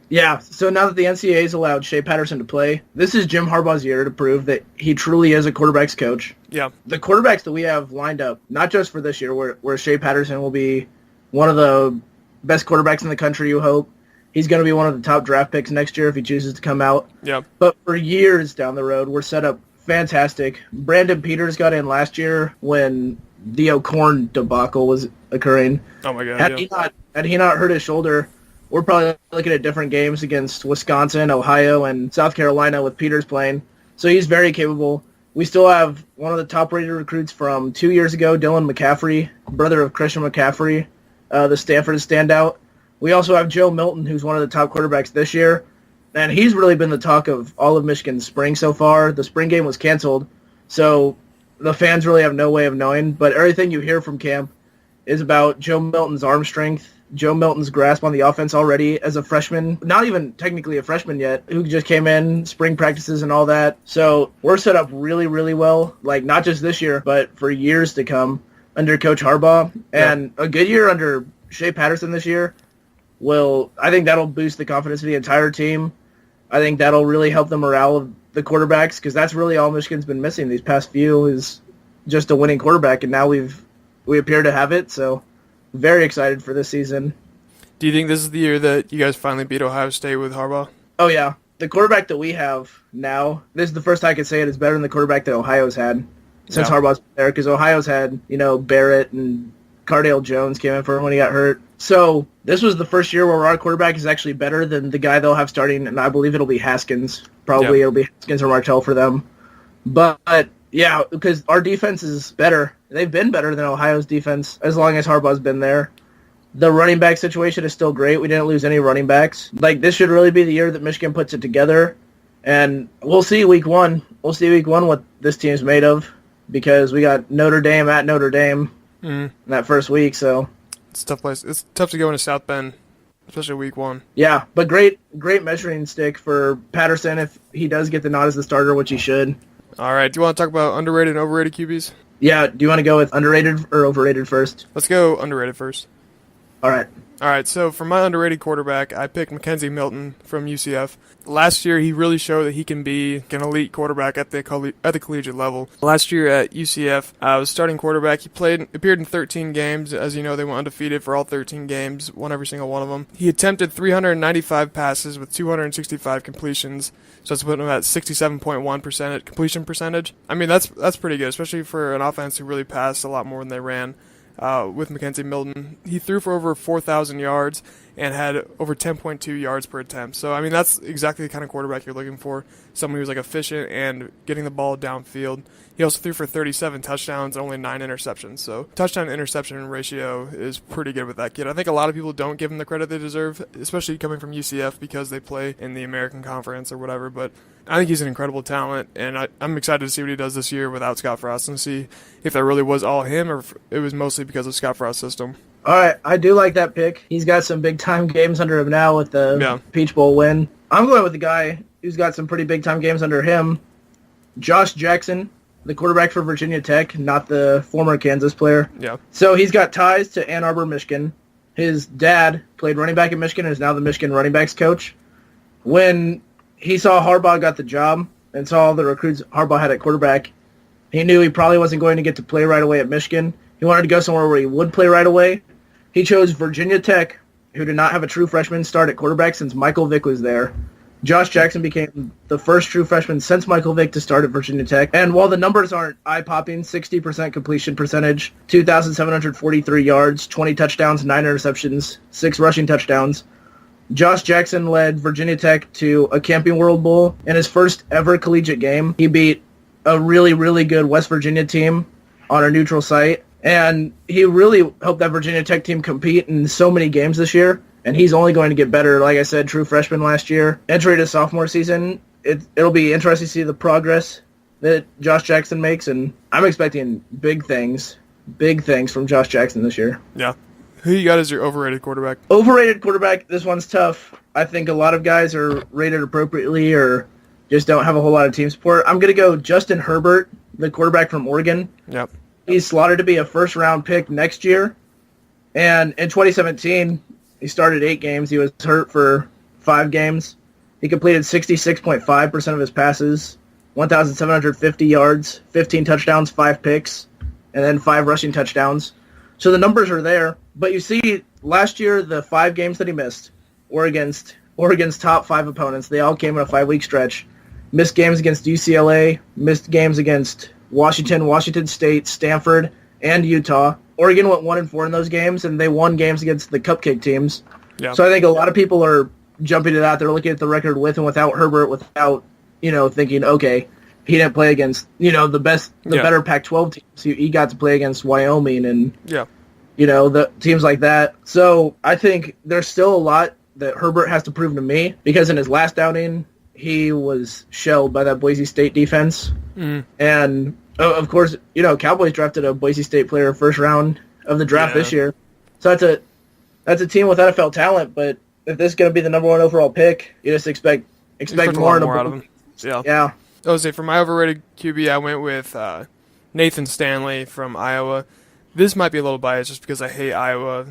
Yeah, so now that the NCAA's allowed Shea Patterson to play, this is Jim Harbaugh's year to prove that he truly is a quarterback's coach. Yeah. The quarterbacks that we have lined up, not just for this year, where Shea Patterson will be one of the best quarterbacks in the country, you hope. He's going to be one of the top draft picks next year if he chooses to come out. Yeah. But for years down the road, we're set up fantastic. Brandon Peters got in last year when the O'Corn debacle was occurring. Oh my God! Had he not hurt his shoulder, we're probably looking at different games against Wisconsin, Ohio, and South Carolina with Peters playing. So he's very capable. We still have one of the top-rated recruits from 2 years ago, Dylan McCaffrey, brother of Christian McCaffrey, the Stanford standout. We also have Joe Milton, who's one of the top quarterbacks this year. And he's really been the talk of all of Michigan's spring so far. The spring game was canceled, so the fans really have no way of knowing. But everything you hear from camp is about Joe Milton's arm strength, Joe Milton's grasp on the offense already as a freshman, not even technically a freshman yet, who just came in, spring practices and all that. So we're set up really, really well, not just this year, but for years to come under Coach Harbaugh. And a good year under Shea Patterson this year I think that'll boost the confidence of the entire team. I think that'll really help the morale of the quarterbacks, because that's really all Michigan's been missing these past few is just a winning quarterback, and now we appear to have it. So very excited for this season. Do you think this is the year that you guys finally beat Ohio State with Harbaugh? Oh, yeah. The quarterback that we have now, this is the first time I can say it, is better than the quarterback that Ohio's had since Harbaugh's been there, because Ohio's had, Barrett and Cardale Jones came in for him when he got hurt. So this was the first year where our quarterback is actually better than the guy they'll have starting, and I believe it'll be Haskins. Probably it'll be Haskins or Martell for them. But, yeah, because our defense is better. They've been better than Ohio's defense as long as Harbaugh's been there. The running back situation is still great. We didn't lose any running backs. This should really be the year that Michigan puts it together. And we'll see week one. We'll see week one what this team's made of, because we got Notre Dame at Notre Dame in that first week, so it's a tough place. It's tough to go into South Bend, especially week one. Yeah, but great measuring stick for Patterson if he does get the nod as the starter, which he should. All right, do you want to talk about underrated and overrated QBs? Yeah, do you want to go with underrated or overrated first? Let's go underrated first. All right, so for my underrated quarterback, I picked Mackenzie Milton from UCF. Last year, he really showed that he can be an elite quarterback at the collegiate level. Last year at UCF, was starting quarterback. He appeared in 13 games. As you know, they went undefeated for all 13 games, won every single one of them. He attempted 395 passes with 265 completions, so that's putting him at 67.1% completion percentage. I mean, that's pretty good, especially for an offense who really passed a lot more than they ran. With Mackenzie Milton, he threw for over 4,000 yards and had over 10.2 yards per attempt. So, I mean, that's exactly the kind of quarterback you're looking for, someone who's efficient and getting the ball downfield. He also threw for 37 touchdowns and only 9 interceptions. So, touchdown-interception ratio is pretty good with that kid. I think a lot of people don't give him the credit they deserve, especially coming from UCF because they play in the American Conference or whatever. But I think he's an incredible talent, and I'm excited to see what he does this year without Scott Frost and see if that really was all him or if it was mostly because of Scott Frost's system. All right, I do like that pick. He's got some big-time games under him now with the Peach Bowl win. I'm going with the guy who's got some pretty big-time games under him, Josh Jackson, the quarterback for Virginia Tech, not the former Kansas player. Yeah. So he's got ties to Ann Arbor, Michigan. His dad played running back at Michigan and is now the Michigan running backs coach. When he saw Harbaugh got the job and saw all the recruits Harbaugh had at quarterback, he knew he probably wasn't going to get to play right away at Michigan. He wanted to go somewhere where he would play right away. He chose Virginia Tech, who did not have a true freshman start at quarterback since Michael Vick was there. Josh Jackson became the first true freshman since Michael Vick to start at Virginia Tech. And while the numbers aren't eye-popping, 60% completion percentage, 2,743 yards, 20 touchdowns, 9 interceptions, 6 rushing touchdowns, Josh Jackson led Virginia Tech to a Camping World Bowl in his first ever collegiate game. He beat a really, really good West Virginia team on a neutral site. And he really helped that Virginia Tech team compete in so many games this year. And he's only going to get better. Like I said, true freshman last year. Entry to sophomore season, it'll be interesting to see the progress that Josh Jackson makes. And I'm expecting big things from Josh Jackson this year. Yeah. Who you got as your overrated quarterback? Overrated quarterback, this one's tough. I think a lot of guys are rated appropriately or just don't have a whole lot of team support. I'm going to go Justin Herbert, the quarterback from Oregon. Yep. He's slotted to be a first-round pick next year. And in 2017, he started 8 games. He was hurt for 5 games. He completed 66.5% of his passes, 1,750 yards, 15 touchdowns, 5 picks, and then 5 rushing touchdowns. So the numbers are there. But you see, last year, the 5 games that he missed were against Oregon's top 5 opponents. They all came in a 5-week stretch. Missed games against UCLA, missed games against Washington, Washington State, Stanford, and Utah. Oregon went 1-4 in those games, and they won games against the cupcake teams. Yeah. So I think a lot of people are jumping to that. They're looking at the record with and without Herbert, without, thinking, okay, he didn't play against, the better Pac-12 teams. He got to play against Wyoming and, the teams like that. So I think there's still a lot that Herbert has to prove to me, because in his last outing, he was shelled by that Boise State defense. And, of course, Cowboys drafted a Boise State player first round of the draft this year. So that's a team with NFL talent, but if this is going to be the number 1 overall pick, you just expect more out of him. Yeah. I was say for my overrated QB, I went with Nathan Stanley from Iowa. This might be a little biased just because I hate Iowa.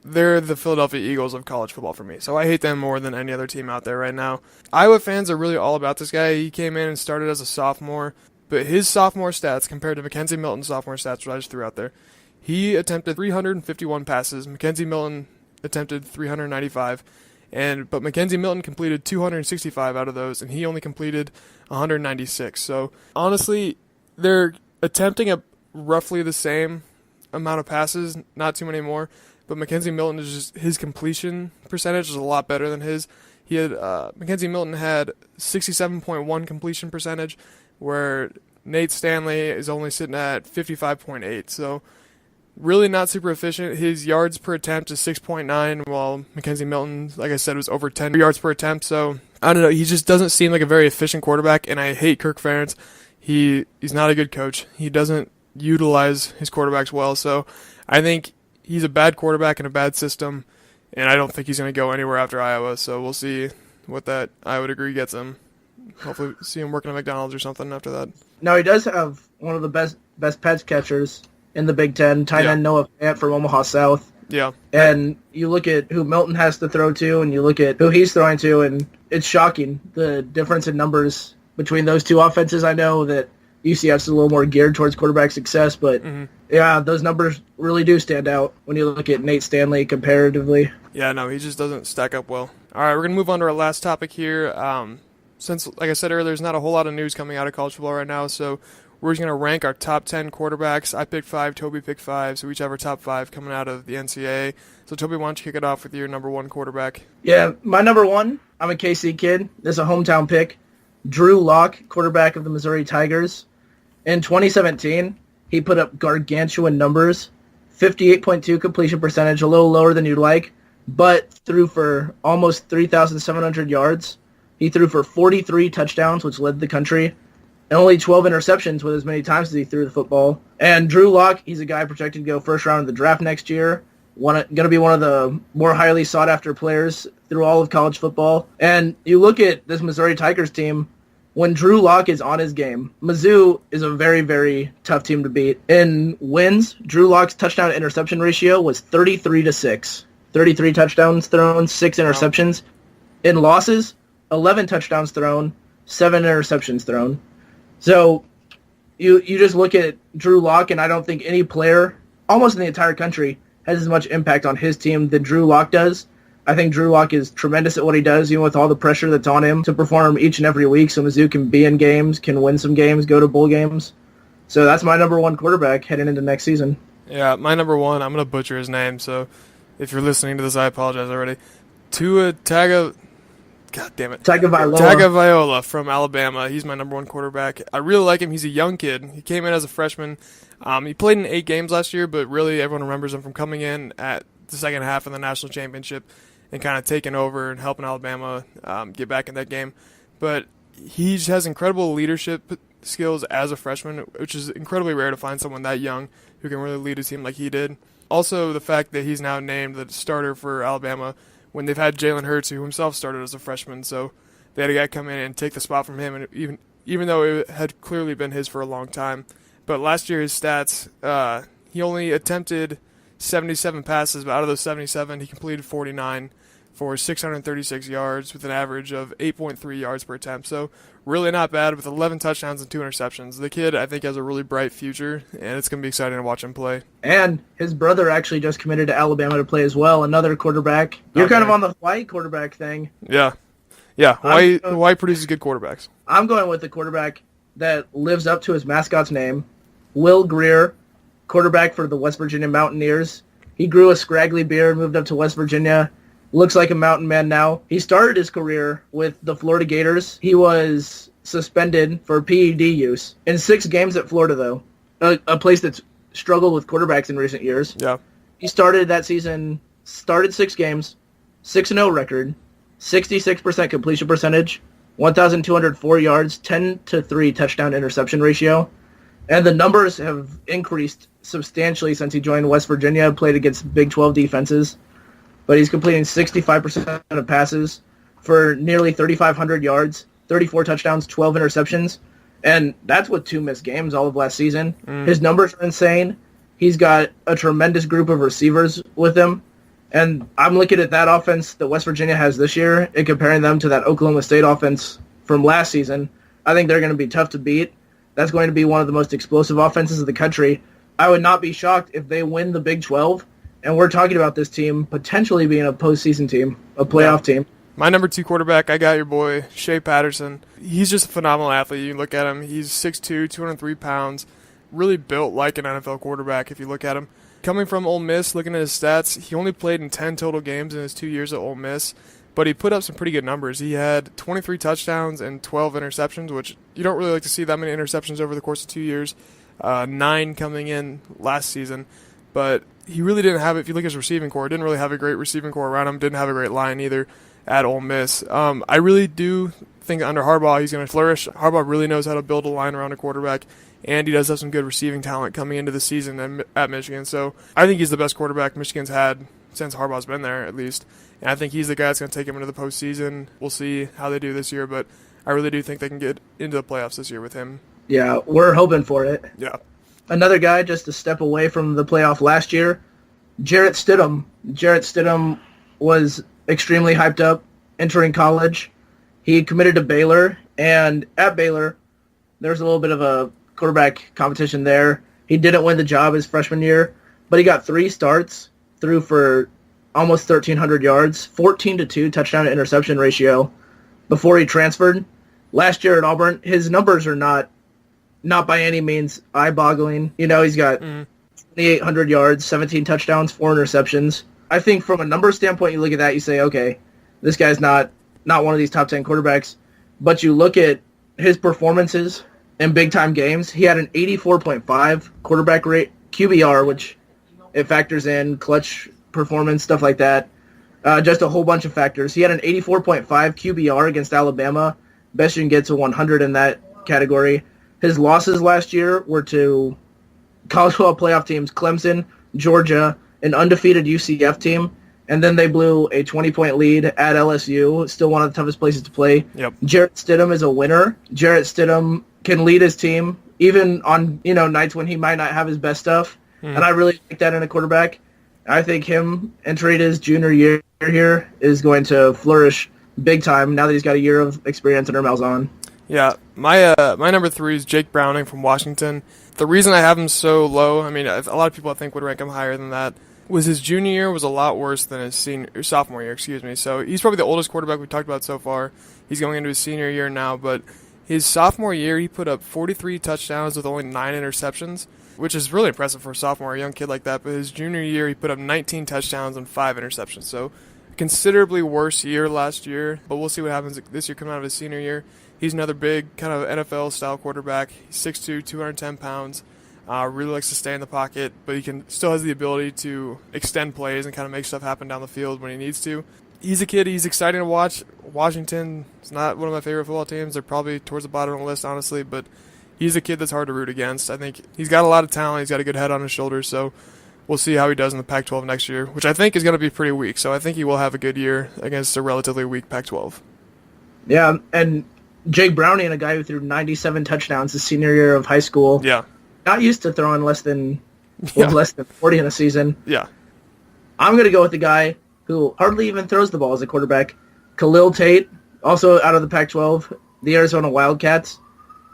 They're the Philadelphia Eagles of college football for me, so I hate them more than any other team out there right now. Iowa fans are really all about this guy. He came in and started as a sophomore, but his sophomore stats compared to Mackenzie Milton's sophomore stats, what I just threw out there, he attempted 351 passes. Mackenzie Milton attempted 395, but Mackenzie Milton completed 265 out of those, and he only completed 196. So honestly, they're attempting a roughly the same amount of passes, not too many more. But Mackenzie Milton his completion percentage is a lot better than his. He had Mackenzie Milton had 67.1 completion percentage, where Nate Stanley is only sitting at 55.8. So really not super efficient. His yards per attempt is 6.9, while Mackenzie Milton, like I said, was over 10 yards per attempt. So I don't know. He just doesn't seem like a very efficient quarterback, and I hate Kirk Ferentz. He's not a good coach. He doesn't utilize his quarterbacks well. So I think he's a bad quarterback in a bad system, and I don't think he's going to go anywhere after Iowa. So we'll see what that Iowa degree gets him. Hopefully see him working at McDonald's or something after that. Now, he does have one of the best pass catchers in the Big Ten, tight end Noah Fant from Omaha South. Yeah. And you look at who Milton has to throw to, and you look at who he's throwing to, and it's shocking, the difference in numbers between those two offenses. I know that UCF's a little more geared towards quarterback success, but those numbers really do stand out when you look at Nate Stanley comparatively. Yeah, no, he just doesn't stack up well. All right, we're going to move on to our last topic here. Since, like I said earlier, there's not a whole lot of news coming out of college football right now, so we're just going to rank our top 10 quarterbacks. I picked 5, Toby picked 5, so we each have our top 5 coming out of the NCAA. So, Toby, why don't you kick it off with your number 1 quarterback? Yeah, my number 1, I'm a KC kid. This is a hometown pick. Drew Lock, quarterback of the Missouri Tigers. In 2017, he put up gargantuan numbers, 58.2 completion percentage, a little lower than you'd like, but threw for almost 3,700 yards. He threw for 43 touchdowns, which led the country, and only 12 interceptions with as many times as he threw the football. And Drew Lock, he's a guy projected to go first round of the draft next year. Going to be one of the more highly sought-after players through all of college football. And you look at this Missouri Tigers team, when Drew Lock is on his game, Mizzou is a very, very tough team to beat. In wins, Drew Lock's touchdown-interception ratio was 33-6. 33 touchdowns thrown, 6 interceptions. In losses, 11 touchdowns thrown, 7 interceptions thrown. So you just look at Drew Lock, and I don't think any player, almost in the entire country, has as much impact on his team than Drew Lock does. I think Drew Lock is tremendous at what he does, even with all the pressure that's on him to perform each and every week, so Mizzou can be in games, can win some games, go to bowl games. So that's my number one quarterback heading into next season. Yeah, my number one, I'm going to butcher his name, so if you're listening to this, I apologize already. Tagovailoa from Alabama. He's my number one quarterback. I really like him. He's a young kid. He came in as a freshman. He played in 8 games last year, but really everyone remembers him from coming in at the second half of the national championship and kind of taking over and helping Alabama get back in that game. But he just has incredible leadership skills as a freshman, which is incredibly rare to find someone that young who can really lead a team like he did. Also, the fact that he's now named the starter for Alabama when they've had Jalen Hurts, who himself started as a freshman, so they had a guy come in and take the spot from him, and even though it had clearly been his for a long time. But last year, his stats, he only attempted 77 passes, but out of those 77, he completed 49 for 636 yards with an average of 8.3 yards per attempt. So really not bad with 11 touchdowns and 2 interceptions. The kid, I think, has a really bright future, and it's going to be exciting to watch him play. And his brother actually just committed to Alabama to play as well, another quarterback. You're kind of on the Hawaii quarterback thing. Yeah. Hawaii produces good quarterbacks. I'm going with the quarterback that lives up to his mascot's name, Will Greer, quarterback for the West Virginia Mountaineers. He grew a scraggly beard, moved up to West Virginia, looks like a mountain man now. He started his career with the Florida Gators. He was suspended for PED use in 6 games at Florida, though, a place that's struggled with quarterbacks in recent years. Yeah. He started that season, 6 games, 6-0 record, 66% completion percentage, 1,204 yards, 10-3 touchdown interception ratio. And the numbers have increased substantially since he joined West Virginia, played against Big 12 defenses. But he's completing 65% of passes for nearly 3,500 yards, 34 touchdowns, 12 interceptions. And that's with 2 missed games all of last season. His numbers are insane. He's got a tremendous group of receivers with him. And I'm looking at that offense that West Virginia has this year and comparing them to that Oklahoma State offense from last season. I think they're going to be tough to beat. That's going to be one of the most explosive offenses in the country. I would not be shocked if they win the Big 12, and we're talking about this team potentially being a postseason team, a playoff team. My number 2 quarterback, I got your boy, Shea Patterson. He's just a phenomenal athlete. You look at him, he's 6'2", 203 pounds, really built like an NFL quarterback if you look at him. Coming from Ole Miss, looking at his stats, he only played in 10 total games in his 2 years at Ole Miss, but he put up some pretty good numbers. He had 23 touchdowns and 12 interceptions, which you don't really like to see that many interceptions over the course of 2 years. 9 coming in last season, but he really didn't have it. If you look at his receiving core, didn't really have a great receiving core around him, didn't have a great line either at Ole Miss. I really do think under Harbaugh he's going to flourish. Harbaugh really knows how to build a line around a quarterback, and he does have some good receiving talent coming into the season at Michigan. So I think he's the best quarterback Michigan's had since Harbaugh's been there, at least. And I think he's the guy that's going to take him into the postseason. We'll see how they do this year, but I really do think they can get into the playoffs this year with him. Yeah, we're hoping for it. Yeah. Another guy just a step away from the playoff last year, Jarrett Stidham. Jarrett Stidham was extremely hyped up entering college. He committed to Baylor, and at Baylor, there's a little bit of a quarterback competition there. He didn't win the job his freshman year, but he got 3 starts, threw for almost 1,300 yards, 14-2 touchdown to interception ratio before he transferred. Last year at Auburn, his numbers are not by any means eye-boggling. You know, he's got 2,800 yards, 17 touchdowns, 4 interceptions. I think from a numbers standpoint, you look at that, you say, okay, this guy's not one of these top 10 quarterbacks. But you look at his performances in big-time games. He had an 84.5 quarterback rate, QBR, which it factors in clutch performance, stuff like that. Just a whole bunch of factors. He had an 84.5 QBR against Alabama. Best you can get to 100 in that category. His losses last year were to college football playoff teams Clemson, Georgia, an undefeated UCF team, and then they blew a 20-point lead at LSU, still one of the toughest places to play. Yep. Jarrett Stidham is a winner. Jarrett Stidham can lead his team, even on nights when he might not have his best stuff, and I really like that in a quarterback. I think him entering his junior year here is going to flourish big time now that he's got a year of experience under Malzahn. Yeah, my number 3 is Jake Browning from Washington. The reason I have him so low, I mean, a lot of people I think would rank him higher than that, was his junior year was a lot worse than his sophomore year. So he's probably the oldest quarterback we've talked about so far. He's going into his senior year now, but his sophomore year he put up 43 touchdowns with only 9 interceptions, which is really impressive for a sophomore, a young kid like that. But his junior year he put up 19 touchdowns and 5 interceptions. So considerably worse year last year, but we'll see what happens this year coming out of his senior year. He's another big kind of NFL-style quarterback. He's 6'2", 210 pounds. Really likes to stay in the pocket, but he still has the ability to extend plays and kind of make stuff happen down the field when he needs to. He's a kid. He's exciting to watch. Washington is not one of my favorite football teams. They're probably towards the bottom of the list, honestly, but he's a kid that's hard to root against. I think he's got a lot of talent. He's got a good head on his shoulders, so we'll see how he does in the Pac-12 next year, which I think is going to be pretty weak. So I think he will have a good year against a relatively weak Pac-12. Yeah, and Jake Browning, a guy who threw 97 touchdowns his senior year of high school. Yeah. Not used to throwing less than 40 in a season. Yeah. I'm going to go with the guy who hardly even throws the ball as a quarterback, Khalil Tate, also out of the Pac-12, the Arizona Wildcats.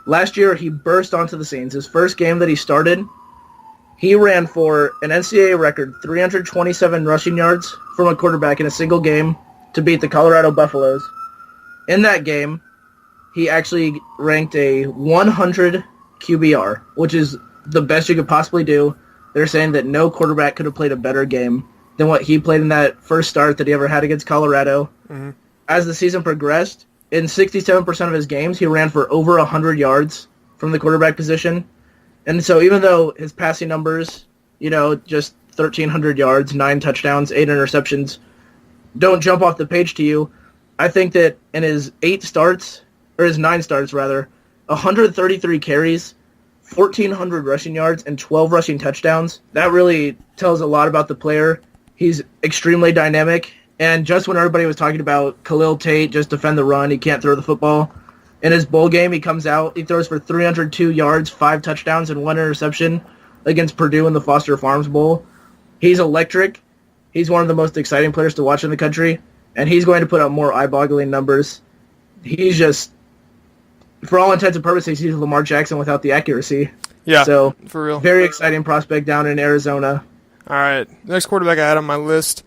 Last year, he burst onto the scenes. His first game that he started, he ran for an NCAA record 327 rushing yards from a quarterback in a single game to beat the Colorado Buffaloes. In that game, he actually ranked a 100 QBR, which is the best you could possibly do. They're saying that no quarterback could have played a better game than what he played in that first start that he ever had against Colorado. Mm-hmm. As the season progressed, in 67% of his games, he ran for over 100 yards from the quarterback position. And so even though his passing numbers, just 1,300 yards, 9 touchdowns, 8 interceptions, don't jump off the page to you, I think that in his 9 starts, 133 carries, 1,400 rushing yards, and 12 rushing touchdowns. That really tells a lot about the player. He's extremely dynamic, and just when everybody was talking about Khalil Tate, just defend the run, he can't throw the football, in his bowl game, he comes out, he throws for 302 yards, 5 touchdowns, and 1 interception against Purdue in the Foster Farms Bowl. He's electric. He's one of the most exciting players to watch in the country, and he's going to put up more eye-boggling numbers. He's just, for all intents and purposes, he's Lamar Jackson without the accuracy. Yeah, so for real. Very exciting prospect down in Arizona. All right, next quarterback I had on my list,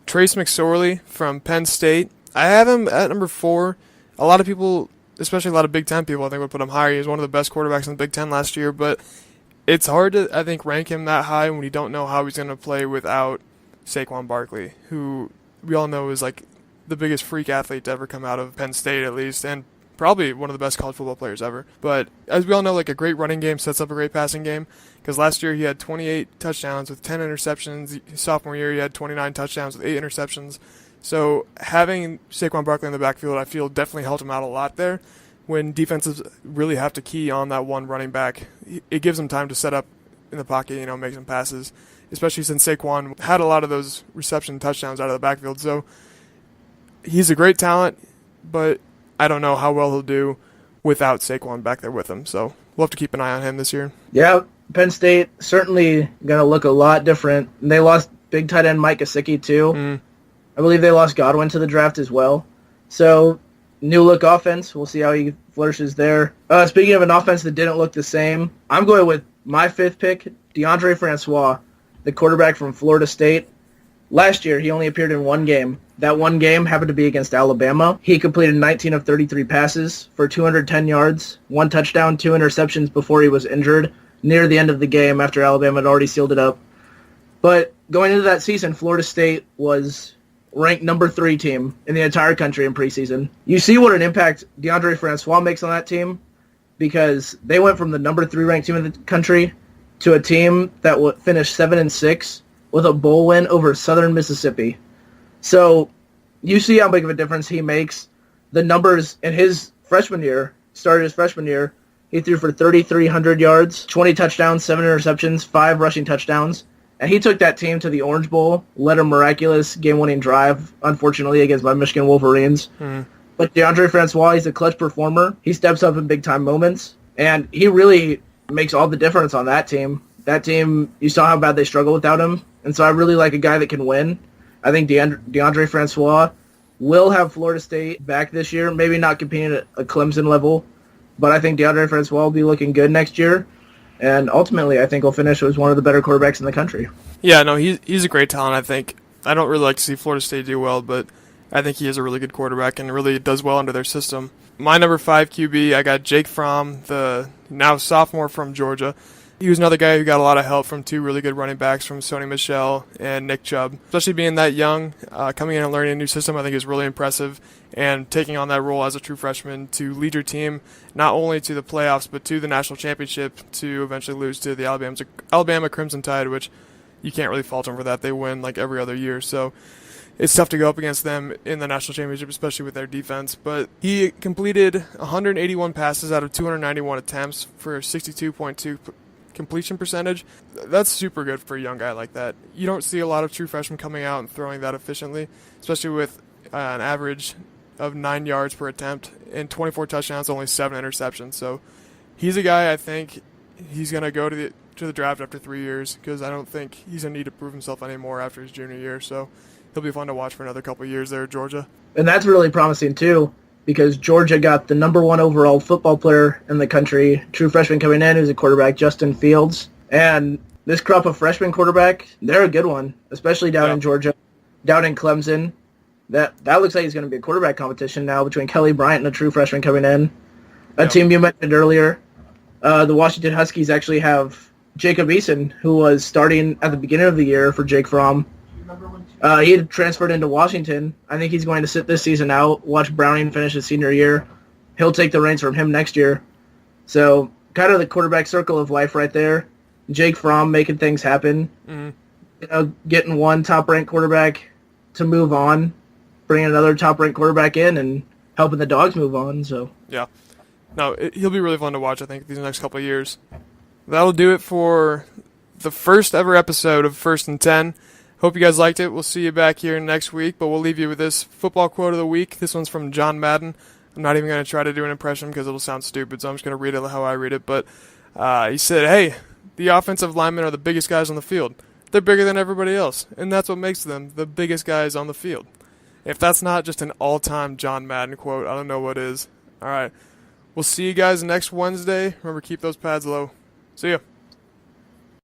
Trace McSorley from Penn State. I have him at number 4. A lot of people, especially a lot of Big Ten people, I think would put him higher. He was one of the best quarterbacks in the Big Ten last year, but it's hard to, I think, rank him that high when you don't know how he's going to play without Saquon Barkley, who we all know is like the biggest freak athlete to ever come out of Penn State, at least, and probably one of the best college football players ever. But as we all know, like, a great running game sets up a great passing game, because last year he had 28 touchdowns with 10 interceptions. His sophomore year he had 29 touchdowns with 8 interceptions. So having Saquon Barkley in the backfield, I feel, definitely helped him out a lot there. When defenses really have to key on that one running back, it gives them time to set up in the pocket, make some passes, especially since Saquon had a lot of those reception touchdowns out of the backfield. So he's a great talent, but I don't know how well he'll do without Saquon back there with him. So we'll have to keep an eye on him this year. Yeah, Penn State certainly going to look a lot different. They lost big tight end Mike Gesicki too. I believe they lost Godwin to the draft as well. So new look offense. We'll see how he flourishes there. Speaking of an offense that didn't look the same, I'm going with my 5th pick, DeAndre Francois, the quarterback from Florida State. Last year, he only appeared in 1 game. That 1 game happened to be against Alabama. He completed 19 of 33 passes for 210 yards, 1 touchdown, 2 interceptions before he was injured near the end of the game after Alabama had already sealed it up. But going into that season, Florida State was ranked number 3 team in the entire country in preseason. You see what an impact DeAndre Francois makes on that team, because they went from the number 3 ranked team in the country to a team that finished 7-6 with a bowl win over Southern Mississippi. So you see how big of a difference he makes. The numbers in his freshman year, started his freshman year, he threw for 3,300 yards, 20 touchdowns, 7 interceptions, 5 rushing touchdowns. And he took that team to the Orange Bowl, led a miraculous game-winning drive, unfortunately, against my Michigan Wolverines. But DeAndre Francois, he's a clutch performer. He steps up in big-time moments, and he really makes all the difference on that team. That team, you saw how bad they struggle without him, and so I really like a guy that can win. I think DeAndre Francois will have Florida State back this year, maybe not competing at a Clemson level, but I think DeAndre Francois will be looking good next year. And ultimately, I think he'll finish as one of the better quarterbacks in the country. Yeah, no, he's a great talent, I think. I don't really like to see Florida State do well, but I think he is a really good quarterback and really does well under their system. My number 5 QB, I got Jake Fromm, the now sophomore from Georgia. He was another guy who got a lot of help from 2 really good running backs from Sony Michel and Nick Chubb. Especially being that young, coming in and learning a new system, I think is really impressive. And taking on that role as a true freshman to lead your team not only to the playoffs but to the national championship to eventually lose to the Alabama Crimson Tide, which you can't really fault them for that. They win like every other year. So it's tough to go up against them in the national championship, especially with their defense. But he completed 181 passes out of 291 attempts for 62.2 completion percentage. That's super good for a young guy like that. You don't see a lot of true freshmen coming out and throwing that efficiently, especially with an average of 9 yards per attempt and 24 touchdowns, only 7 interceptions. So he's a guy I think he's going to go to the draft after 3 years because I don't think he's going to need to prove himself anymore after his junior year. So he'll be fun to watch for another couple of years there at Georgia. And that's really promising too, because Georgia got the number 1 overall football player in the country, true freshman coming in, who's a quarterback, Justin Fields. And this crop of freshman quarterback, they're a good one, especially down in Georgia, down in Clemson. That looks like it's going to be a quarterback competition now between Kelly Bryant and a true freshman coming in. A team you mentioned earlier, the Washington Huskies actually have Jacob Eason, who was starting at the beginning of the year for Jake Fromm. He had transferred into Washington. I think he's going to sit this season out, watch Browning finish his senior year. He'll take the reins from him next year. So kind of the quarterback circle of life right there. Jake Fromm making things happen. Getting one top-ranked quarterback to move on, bringing another top-ranked quarterback in, and helping the Dogs move on. So yeah. No, he'll be really fun to watch, I think, these next couple of years. That'll do it for the first ever episode of First and 10. Hope you guys liked it. We'll see you back here next week, but we'll leave you with this football quote of the week. This one's from John Madden. I'm not even going to try to do an impression because it'll sound stupid, so I'm just going to read it how I read it. But he said, hey, the offensive linemen are the biggest guys on the field. They're bigger than everybody else, and that's what makes them the biggest guys on the field. If that's not just an all-time John Madden quote, I don't know what is. All right. We'll see you guys next Wednesday. Remember, keep those pads low. See ya.